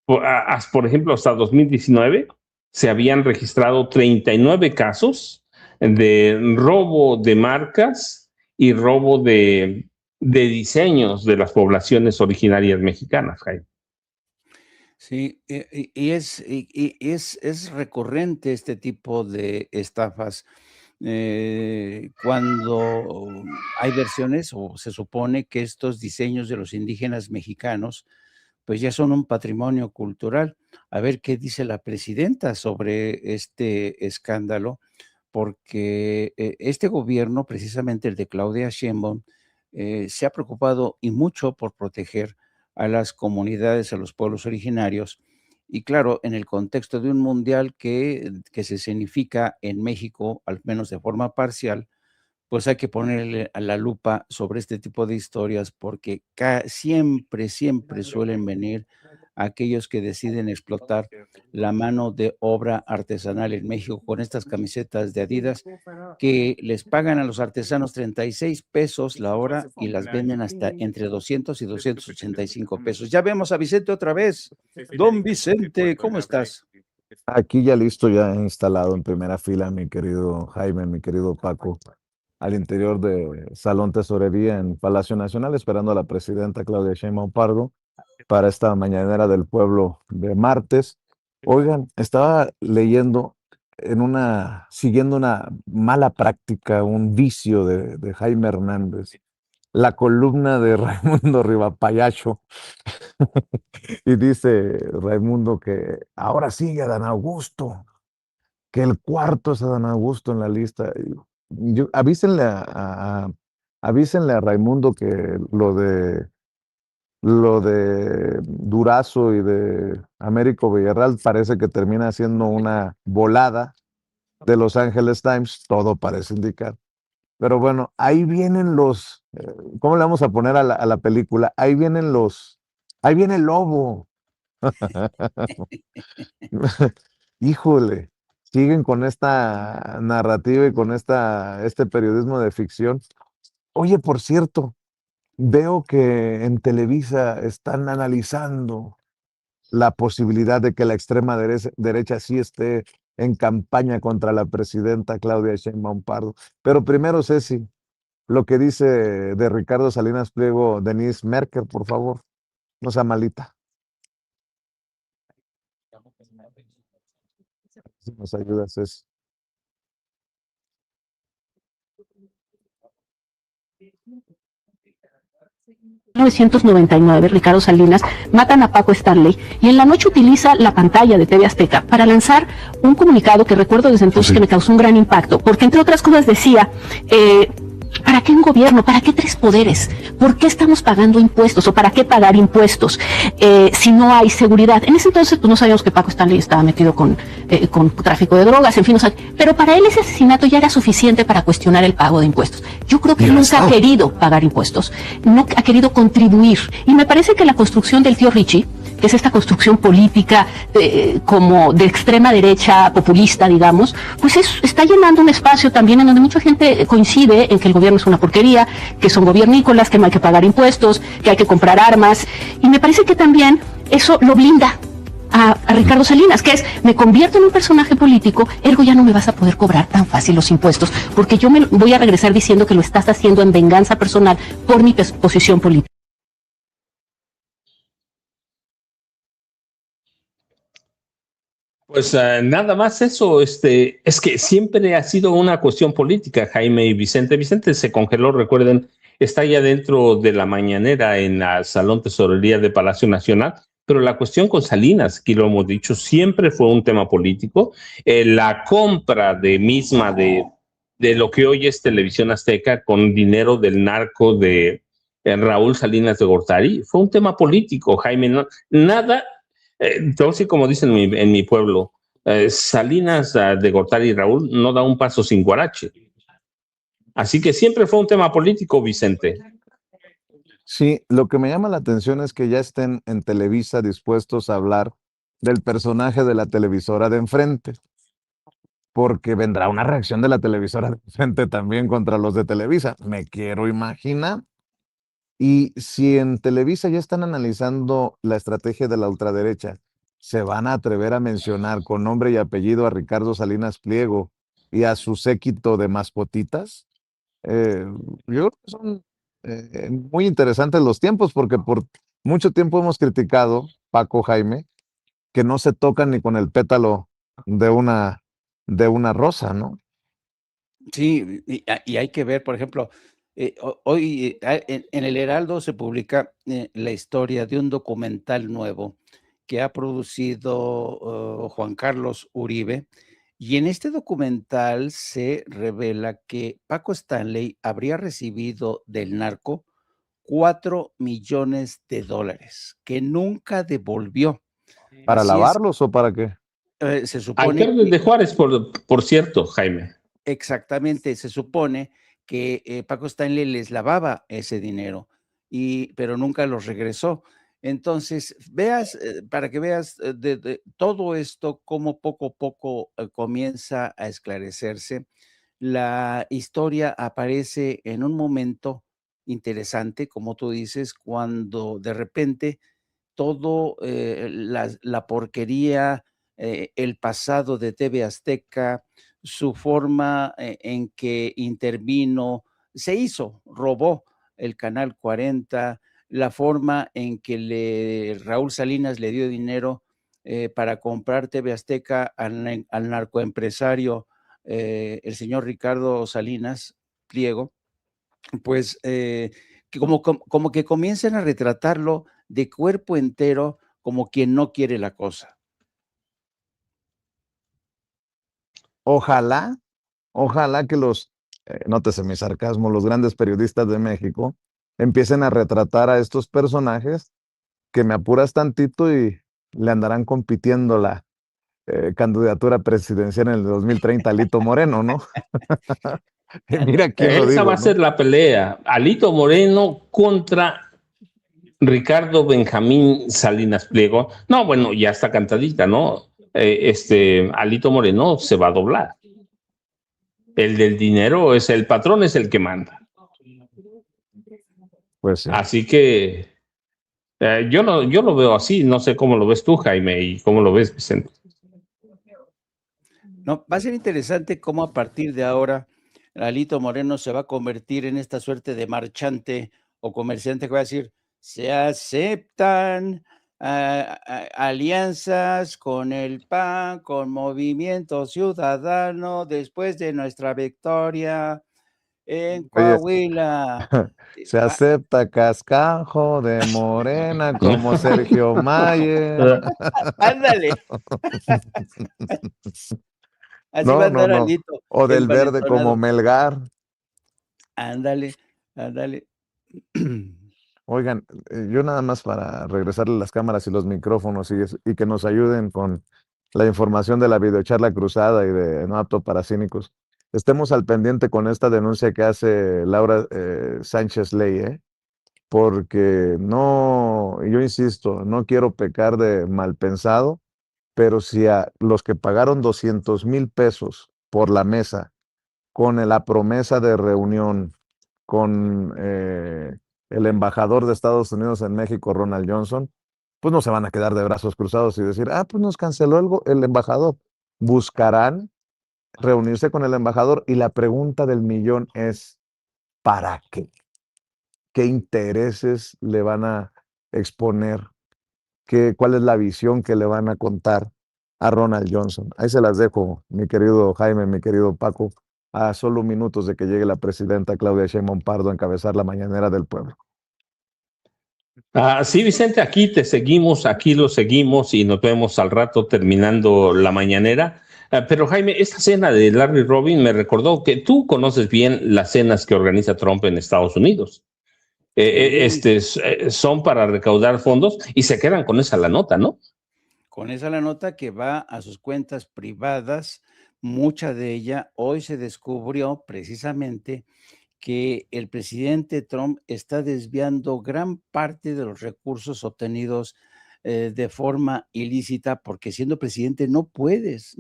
por ejemplo, hasta 2019 se habían registrado 39 casos de robo de marcas y robo de diseños de las poblaciones originarias mexicanas, Jaime. Sí, y es recurrente este tipo de estafas. Cuando hay versiones o se supone que estos diseños de los indígenas mexicanos pues ya son un patrimonio cultural. A ver qué dice la presidenta sobre este escándalo, porque este gobierno, precisamente el de Claudia Sheinbaum, se ha preocupado y mucho por proteger a las comunidades, a los pueblos originarios. Y claro, en el contexto de un mundial que se escenifica en México, al menos de forma parcial, pues hay que ponerle a la lupa sobre este tipo de historias porque siempre suelen venir aquellos que deciden explotar la mano de obra artesanal en México con estas camisetas de Adidas que les pagan a los artesanos 36 pesos la hora y las venden hasta entre 200 y 285 pesos. Ya vemos a Vicente otra vez. Don Vicente, ¿cómo estás? Aquí ya listo, ya instalado en primera fila, mi querido Jaime, mi querido Paco. al interior de Salón Tesorería en Palacio Nacional, esperando a la presidenta Claudia Sheinbaum Pardo para esta mañanera del pueblo de martes. Oigan, estaba leyendo siguiendo una mala práctica, un vicio de Jaime Hernández, la columna de Raimundo Rivapayacho, y dice Raimundo que ahora sigue Adán Augusto, que el cuarto es Adán Augusto en la lista. Avísenle a Raimundo que lo de Durazo y de Américo Villarreal parece que termina siendo una volada de Los Angeles Times, todo parece indicar. Pero bueno, ahí vienen ¿cómo le vamos a poner a la película? Ahí viene el lobo. Híjole, siguen con esta narrativa y con este periodismo de ficción. Oye, por cierto, veo que en Televisa están analizando la posibilidad de que la extrema derecha sí esté en campaña contra la presidenta Claudia Sheinbaum Pardo. Pero primero, Ceci, lo que dice de Ricardo Salinas Pliego, Denise Merker, por favor, no sea malita. Si nos ayudas, Ceci. En 1999, Ricardo Salinas matan a Paco Stanley y en la noche utiliza la pantalla de TV Azteca para lanzar un comunicado que recuerdo desde entonces que me causó un gran impacto, porque entre otras cosas decía, ¿para qué un gobierno? ¿Para qué tres poderes? ¿Por qué estamos pagando impuestos? ¿O para qué pagar impuestos si no hay seguridad? En ese entonces pues no sabíamos que Paco Stanley estaba metido con tráfico de drogas, en fin, pero para él ese asesinato ya era suficiente para cuestionar el pago de impuestos. Yo creo que nunca ha querido pagar impuestos, no ha querido contribuir. Y me parece que la construcción del tío Richie, que es esta construcción política como de extrema derecha populista, digamos, pues está llenando un espacio también en donde mucha gente coincide en que el gobierno es una porquería, que son gobiernícolas, que no hay que pagar impuestos, que hay que comprar armas, y me parece que también eso lo blinda a Ricardo Salinas, que es, me convierto en un personaje político, ergo ya no me vas a poder cobrar tan fácil los impuestos, porque yo me voy a regresar diciendo que lo estás haciendo en venganza personal por mi posición política. Pues nada más eso, es que siempre ha sido una cuestión política, Jaime y Vicente. Vicente se congeló, recuerden, está ya dentro de la mañanera en la Salón Tesorería de Palacio Nacional, pero la cuestión con Salinas, aquí lo hemos dicho, siempre fue un tema político. La compra de lo que hoy es Televisión Azteca con dinero del narco de Raúl Salinas de Gortari fue un tema político, Jaime. Nada. Entonces, como dicen en mi pueblo, Salinas de Gortari y Raúl no da un paso sin guarache. Así que siempre fue un tema político, Vicente. Sí, lo que me llama la atención es que ya estén en Televisa dispuestos a hablar del personaje de la televisora de enfrente, porque vendrá una reacción de la televisora de enfrente también contra los de Televisa. Me quiero imaginar. Y si en Televisa ya están analizando la estrategia de la ultraderecha, ¿se van a atrever a mencionar con nombre y apellido a Ricardo Salinas Pliego y a su séquito de mascotitas? Yo creo que son muy interesantes los tiempos, porque por mucho tiempo hemos criticado, Paco, Jaime, que no se tocan ni con el pétalo de una rosa, ¿no? Sí, y hay que ver, por ejemplo, hoy en el Heraldo se publica la historia de un documental nuevo que ha producido Juan Carlos Uribe, y en este documental se revela que Paco Stanley habría recibido del narco 4 millones de dólares que nunca devolvió. ¿Para Así es, lavarlos o para qué? se supone Alcalde que de Juárez, por cierto, Jaime. exactamente, se supone que Paco Stanley les lavaba ese dinero, pero nunca los regresó. Entonces, para que veas de todo esto, cómo poco a poco comienza a esclarecerse. La historia aparece en un momento interesante, como tú dices, cuando de repente todo la porquería, el pasado de TV Azteca, su forma en que intervino, robó el Canal 40, la forma en que Raúl Salinas le dio dinero para comprar TV Azteca al narcoempresario, el señor Ricardo Salinas Pliego, pues que como que comiencen a retratarlo de cuerpo entero como quien no quiere la cosa. Ojalá que nótese mi sarcasmo, los grandes periodistas de México empiecen a retratar a estos personajes que me apuras tantito y le andarán compitiendo la candidatura presidencial en el 2030 a Alito Moreno, ¿no? Mira quién lo Esa digo, va a ser la pelea. Alito Moreno contra Ricardo Benjamín Salinas Pliego. No, bueno, ya está cantadita, ¿no? Alito Moreno se va a doblar. El del dinero el patrón es el que manda. Pues sí. Así que yo lo veo así. No sé cómo lo ves tú, Jaime, y cómo lo ves, Vicente. No, va a ser interesante cómo a partir de ahora Alito Moreno se va a convertir en esta suerte de marchante o comerciante que va a decir, se aceptan alianzas con el PAN, con Movimiento Ciudadano, después de nuestra victoria en Coahuila. Se acepta cascajo de Morena como Sergio Mayer. Ándale. Así va a andar Alito. O del verde como Melgar. Ándale. Oigan, yo nada más para regresarle las cámaras y los micrófonos y que nos ayuden con la información de la videocharla cruzada y de No Apto para Cínicos. Estemos al pendiente con esta denuncia que hace Laura Sánchez Ley, porque yo insisto, no quiero pecar de mal pensado, pero si a los que pagaron 200,000 pesos por la mesa, con la promesa de reunión con el embajador de Estados Unidos en México, Ronald Johnson, pues no se van a quedar de brazos cruzados y decir, pues nos canceló el embajador. Buscarán reunirse con el embajador y la pregunta del millón es, ¿para qué? ¿Qué intereses le van a exponer? ¿Cuál es la visión que le van a contar a Ronald Johnson? Ahí se las dejo, mi querido Jaime, mi querido Paco, a solo minutos de que llegue la presidenta Claudia Sheinbaum Pardo a encabezar la mañanera del pueblo. Sí, Vicente, aquí lo seguimos y nos vemos al rato terminando la mañanera. Pero Jaime, esta cena de Larry Robin me recordó que tú conoces bien las cenas que organiza Trump en Estados Unidos. Son para recaudar fondos y se quedan con esa la nota, ¿no? Con esa la nota que va a sus cuentas privadas, mucha de ella hoy se descubrió precisamente que el presidente Trump está desviando gran parte de los recursos obtenidos de forma ilícita, porque siendo presidente no puedes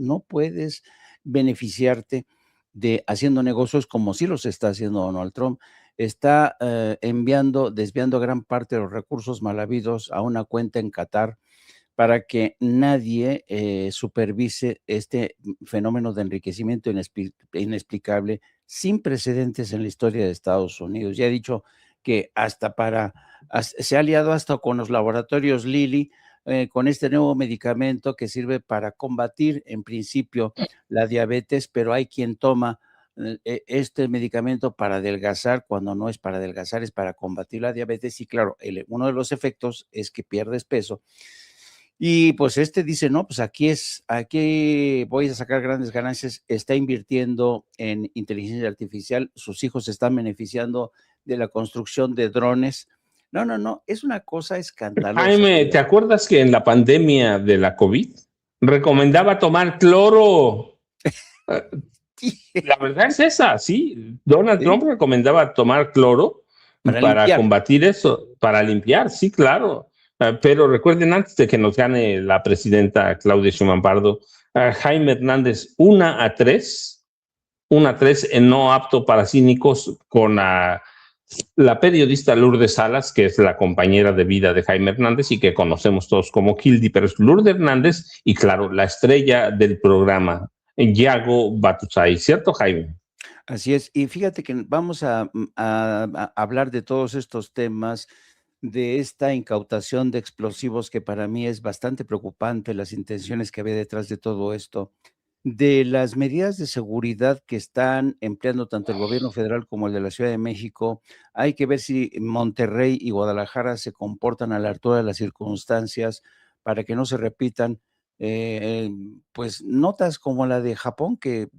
beneficiarte de haciendo negocios como sí los está haciendo Donald Trump. Está desviando gran parte de los recursos mal habidos a una cuenta en Qatar para que nadie supervise este fenómeno de enriquecimiento inexplicable, sin precedentes en la historia de Estados Unidos. Ya he dicho que se ha aliado hasta con los laboratorios Lilly, con este nuevo medicamento que sirve para combatir en principio la diabetes, pero hay quien toma este medicamento para adelgazar, cuando no es para adelgazar, es para combatir la diabetes, y claro, uno de los efectos es que pierdes peso. Y pues dice, no, pues aquí voy a sacar grandes ganancias, está invirtiendo en inteligencia artificial, sus hijos se están beneficiando de la construcción de drones. No, es una cosa escandalosa. Jaime, ¿te acuerdas que en la pandemia de la COVID recomendaba tomar cloro? La verdad es esa, sí. Donald Trump recomendaba tomar cloro para combatir eso, para limpiar, sí, claro. Pero recuerden, antes de que nos gane la presidenta Claudia Sheinbaum Pardo, Jaime Hernández 1-3 en No Apto para Cínicos con la periodista Lourdes Salas, que es la compañera de vida de Jaime Hernández y que conocemos todos como Hildy, pero es Lourdes Hernández y claro, la estrella del programa, Yago Batusay, ¿cierto, Jaime? Así es. Y fíjate que vamos a hablar de todos estos temas, de esta incautación de explosivos que para mí es bastante preocupante, las intenciones que había detrás de todo esto, de las medidas de seguridad que están empleando tanto el gobierno federal como el de la Ciudad de México. Hay que ver si Monterrey y Guadalajara se comportan a la altura de las circunstancias para que no se repitan pues notas como la de Japón, que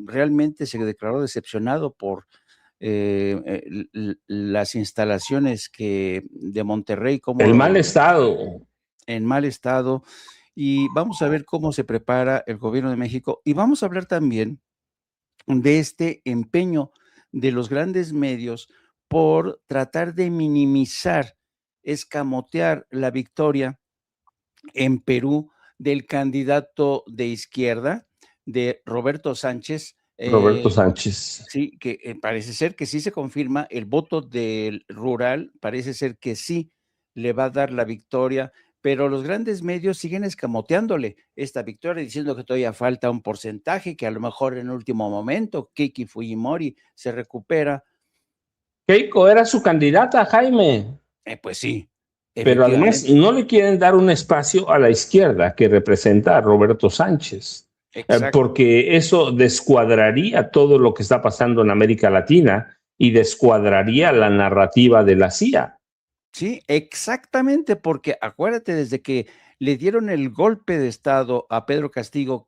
realmente se declaró decepcionado por las instalaciones de Monterrey, El como mal estado. en mal estado. Y vamos a ver cómo se prepara el gobierno de México. Y vamos a hablar también de este empeño de los grandes medios por tratar de minimizar, escamotear la victoria en Perú del candidato de izquierda, de Roberto Sánchez. Roberto Sánchez. Sí, que parece ser que sí se confirma el voto del rural, parece ser que sí le va a dar la victoria, pero los grandes medios siguen escamoteándole esta victoria, diciendo que todavía falta un porcentaje, que a lo mejor en último momento Kiki Fujimori se recupera. Keiko era su candidata, Jaime. Pues sí, Pero además efectivamente. no le quieren dar un espacio a la izquierda que representa a Roberto Sánchez, Exacto. porque eso descuadraría todo lo que está pasando en América Latina y descuadraría la narrativa de la CIA. Sí, exactamente, porque acuérdate, desde que le dieron el golpe de estado a Pedro Castillo,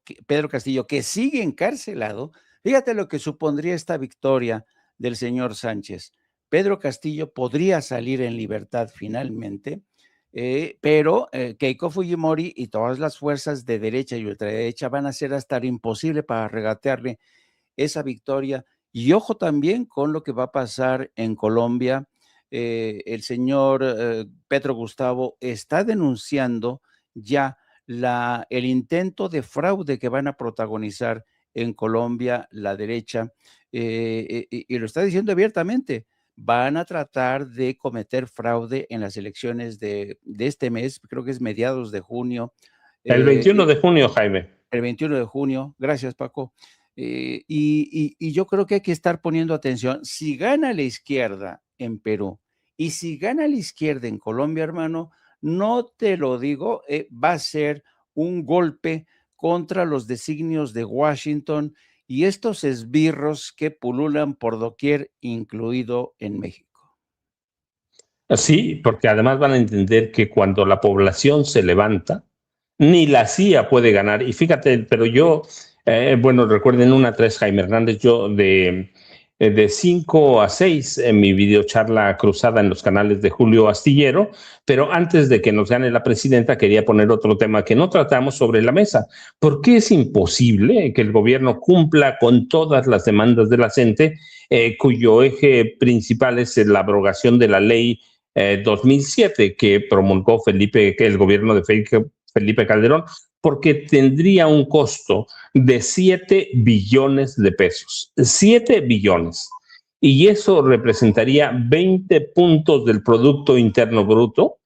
que sigue encarcelado, fíjate lo que supondría esta victoria del señor Sánchez. Pedro Castillo podría salir en libertad finalmente, pero Keiko Fujimori y todas las fuerzas de derecha y ultraderecha van a hacer hasta lo imposible para regatearle esa victoria. Y ojo también con lo que va a pasar en Colombia. El señor Petro Gustavo está denunciando ya el intento de fraude que van a protagonizar en Colombia la derecha, y lo está diciendo abiertamente. Van a tratar de cometer fraude en las elecciones de este mes, creo que es mediados de junio. El 21 de junio, Jaime. El 21 de junio, gracias Paco. Y yo creo que hay que estar poniendo atención. Si gana la izquierda en Perú y si gana la izquierda en Colombia, hermano, no te lo digo, va a ser un golpe contra los designios de Washington y estos esbirros que pululan por doquier, incluido en México. Sí, porque además van a entender que cuando la población se levanta, ni la CIA puede ganar. Y fíjate, pero yo, bueno, recuerden 1-3, Jaime Hernández, yo de 5 a 6 en mi videocharla cruzada en los canales de Julio Astillero, pero antes de que nos gane la presidenta, quería poner otro tema que no tratamos sobre la mesa. ¿Por qué es imposible que el gobierno cumpla con todas las demandas de la gente, cuyo eje principal es la abrogación de la ley 2007 que promulgó el gobierno de Felipe Calderón, porque tendría un costo de 7 billones de pesos. 7 billones. Y eso representaría 20 puntos del Producto Interno Bruto.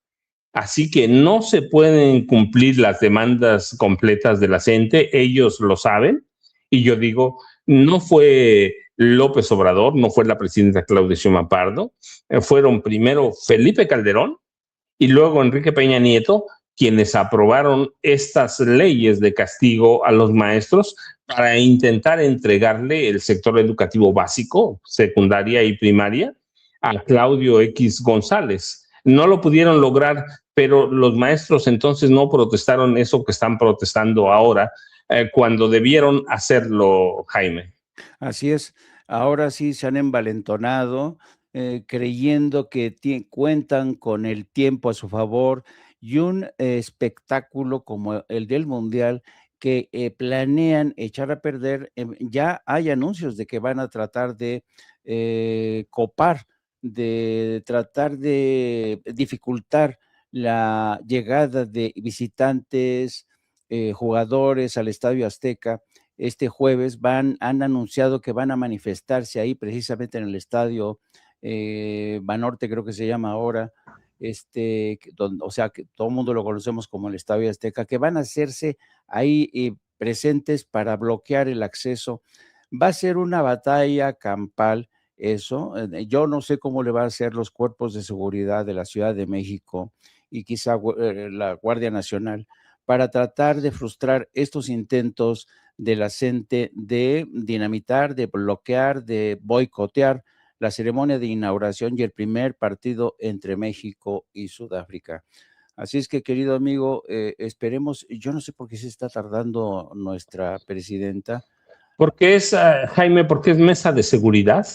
Así que no se pueden cumplir las demandas completas de la gente, ellos lo saben. Y yo digo, no fue López Obrador, no fue la presidenta Claudia Sheinbaum Pardo, fueron primero Felipe Calderón y luego Enrique Peña Nieto, quienes aprobaron estas leyes de castigo a los maestros para intentar entregarle el sector educativo básico, secundaria y primaria, a Claudio X González. No lo pudieron lograr, pero los maestros entonces no protestaron eso que están protestando ahora, cuando debieron hacerlo, Jaime. Así es, ahora sí se han envalentonado, creyendo que cuentan con el tiempo a su favor y un espectáculo como el del Mundial que planean echar a perder. Ya hay anuncios de que van a tratar de copar, de tratar de dificultar la llegada de visitantes, jugadores al Estadio Azteca. Este jueves han anunciado que van a manifestarse ahí precisamente en el estadio Banorte, creo que se llama ahora, o sea, que todo el mundo lo conocemos como el Estadio Azteca, que van a hacerse ahí presentes para bloquear el acceso. Va a ser una batalla campal eso. Yo no sé cómo le va a hacer los cuerpos de seguridad de la Ciudad de México y quizá la Guardia Nacional para tratar de frustrar estos intentos de la gente de dinamitar, de bloquear, de boicotear la ceremonia de inauguración y el primer partido entre México y Sudáfrica. Así es que, querido amigo, esperemos. Yo no sé por qué se está tardando nuestra presidenta. Porque es, Jaime, porque es mesa de seguridad.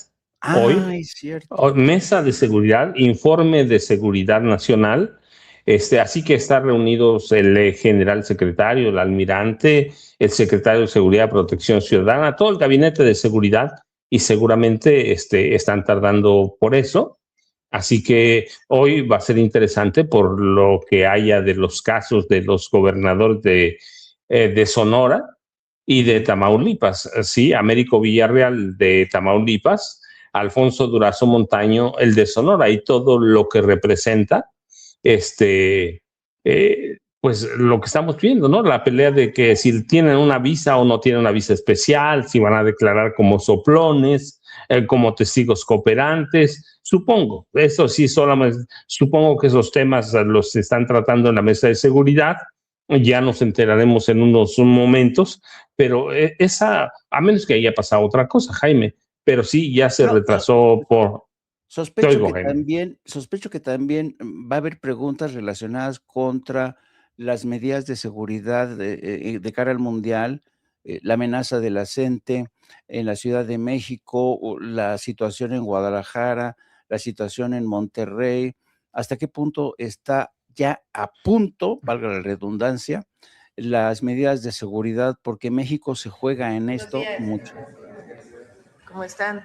Hoy, es cierto. Mesa de seguridad, informe de seguridad nacional. Así que están reunidos el general secretario, el almirante, el secretario de Seguridad y Protección Ciudadana, todo el gabinete de seguridad, y seguramente están tardando por eso. Así que hoy va a ser interesante por lo que haya de los casos de los gobernadores de Sonora y de Tamaulipas. Sí, Américo Villarreal de Tamaulipas, Alfonso Durazo Montaño, el de Sonora, y todo lo que representa, pues lo que estamos viendo, ¿no? La pelea de que si tienen una visa o no tienen una visa especial, si van a declarar como soplones, como testigos cooperantes, supongo, eso sí, solamente supongo que esos temas los están tratando en la mesa de seguridad. Ya nos enteraremos en unos momentos, pero a menos que haya pasado otra cosa, Jaime, pero sí, ya se retrasó por... Sospecho que también va a haber preguntas relacionadas contra las medidas de seguridad de cara al Mundial, la amenaza de la gente en la Ciudad de México, la situación en Guadalajara, la situación en Monterrey, hasta qué punto está ya a punto, valga la redundancia, las medidas de seguridad, porque México se juega en esto mucho. ¿Cómo están?